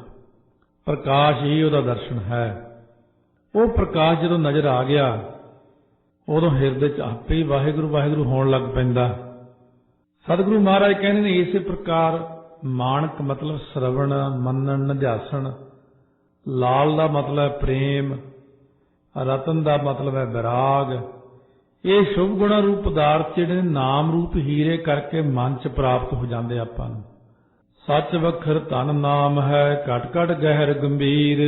ਪ੍ਰਕਾਸ਼ ਹੀ ਉਹਦਾ ਦਰਸ਼ਨ ਹੈ। ਉਹ ਪ੍ਰਕਾਸ਼ ਜਦੋਂ ਨਜ਼ਰ ਆ ਗਿਆ ਉਦੋਂ ਹਿਰਦੇ 'ਚ ਆਪੇ ਹੀ ਵਾਹਿਗੁਰੂ ਵਾਹਿਗੁਰੂ ਹੋਣ ਲੱਗ ਪੈਂਦਾ। ਸਤਿਗੁਰੂ ਮਹਾਰਾਜ ਕਹਿੰਦੇ ਨੇ ਇਸੇ ਪ੍ਰਕਾਰ ਮਾਣਕ ਮਤਲਬ ਸਰਵਣ, ਮੰਨਣ, ਨਿਧਿਆਸਣ। ਲਾਲ ਦਾ ਮਤਲਬ ਪ੍ਰੇਮ, ਰਤਨ ਦਾ ਮਤਲਬ ਹੈ ਵਿਰਾਗ। ਇਹ ਸ਼ੁਭ ਗੁਣਾ ਰੂਪ ਪਦਾਰਥ ਜਿਹੜੇ ਨਾਮ ਰੂਪ ਹੀਰੇ ਕਰਕੇ ਮਨ 'ਚ ਪ੍ਰਾਪਤ ਹੋ ਜਾਂਦੇ ਆਪਾਂ ਨੂੰ। ਸੱਚ ਵਖਰ ਧਨ ਨਾਮ ਹੈ, ਘਟ ਘਟ ਗਹਿਰ ਗੰਭੀਰ।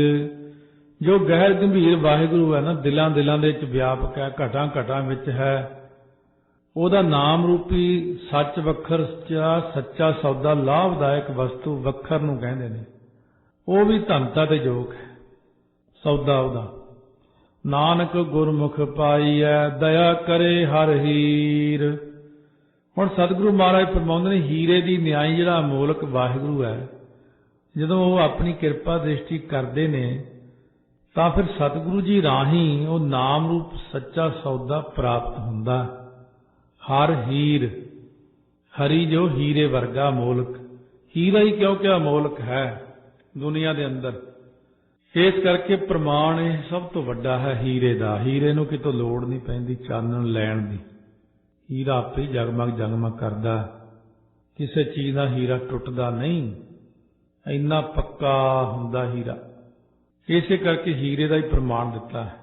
ਜੋ ਗਹਿਰ ਗੰਭੀਰ ਵਾਹਿਗੁਰੂ ਹੈ ਨਾ, ਦਿਲਾਂ ਦਿਲਾਂ ਦੇ ਵਿੱਚ ਵਿਆਪਕ ਹੈ, ਘਟਾਂ ਘਟਾਂ ਵਿੱਚ ਹੈ। ਉਹਦਾ ਨਾਮ ਰੂਪੀ ਸੱਚ ਵਖਰ ਸੱਚਾ ਸੌਦਾ ਲਾਭਦਾਇਕ ਵਸਤੂ ਵਖਰ ਨੂੰ ਕਹਿੰਦੇ ਨੇ। ਉਹ ਵੀ ਧਨਤਾ ਤੇ ਯੋਗ ਹੈ ਸੌਦਾ ਉਹਦਾ। ਨਾਨਕ ਗੁਰਮੁਖ ਪਾਈਐ ਦਇਆ ਕਰੇ ਹਰ ਹੀਰ। ਹੁਣ ਸਤਿਗੁਰੂ ਮਹਾਰਾਜ ਫਰਮਾਉਂਦੇ ਨੇ ਹੀਰੇ ਦੀ ਨਿਆਈ ਜਿਹੜਾ ਅਮੋਲਕ ਵਾਹਿਗੁਰੂ ਹੈ, ਜਦੋਂ ਉਹ ਆਪਣੀ ਕਿਰਪਾ ਦ੍ਰਿਸ਼ਟੀ ਕਰਦੇ ਨੇ ਤਾਂ ਫਿਰ ਸਤਿਗੁਰੂ ਜੀ ਰਾਹੀਂ ਉਹ ਨਾਮ ਰੂਪ ਸੱਚਾ ਸੌਦਾ ਪ੍ਰਾਪਤ ਹੁੰਦਾ। ਹਰ ਹੀਰ, ਹਰੀ ਜੋ ਹੀਰੇ ਵਰਗਾ ਅਮੋਲਕ, ਹੀਰਾ ਹੀ ਕਿਉਂਕਿ ਅਮੋਲਕ ਹੈ ਦੁਨੀਆ ਦੇ ਅੰਦਰ, ਇਸ ਕਰਕੇ ਪ੍ਰਮਾਣ ਇਹ ਸਭ ਤੋਂ ਵੱਡਾ ਹੈ ਹੀਰੇ ਦਾ। ਹੀਰੇ ਨੂੰ ਕਿਤੋਂ ਲੋੜ ਨਹੀਂ ਪੈਂਦੀ ਚਾਨਣ ਲੈਣ ਦੀ, ਹੀਰਾ ਆਪੇ ਹੀ ਜਗਮਗ ਕਰਦਾ, ਕਿਸੇ ਚੀਜ਼ ਦਾ ਹੀਰਾ ਟੁੱਟਦਾ ਨਹੀਂ, ਇੰਨਾ ਪੱਕਾ ਹੁੰਦਾ ਹੀਰਾ। ਇਸੇ ਕਰਕੇ ਹੀਰੇ ਦਾ ਹੀ ਪ੍ਰਮਾਣ ਦਿੱਤਾ ਹੈ।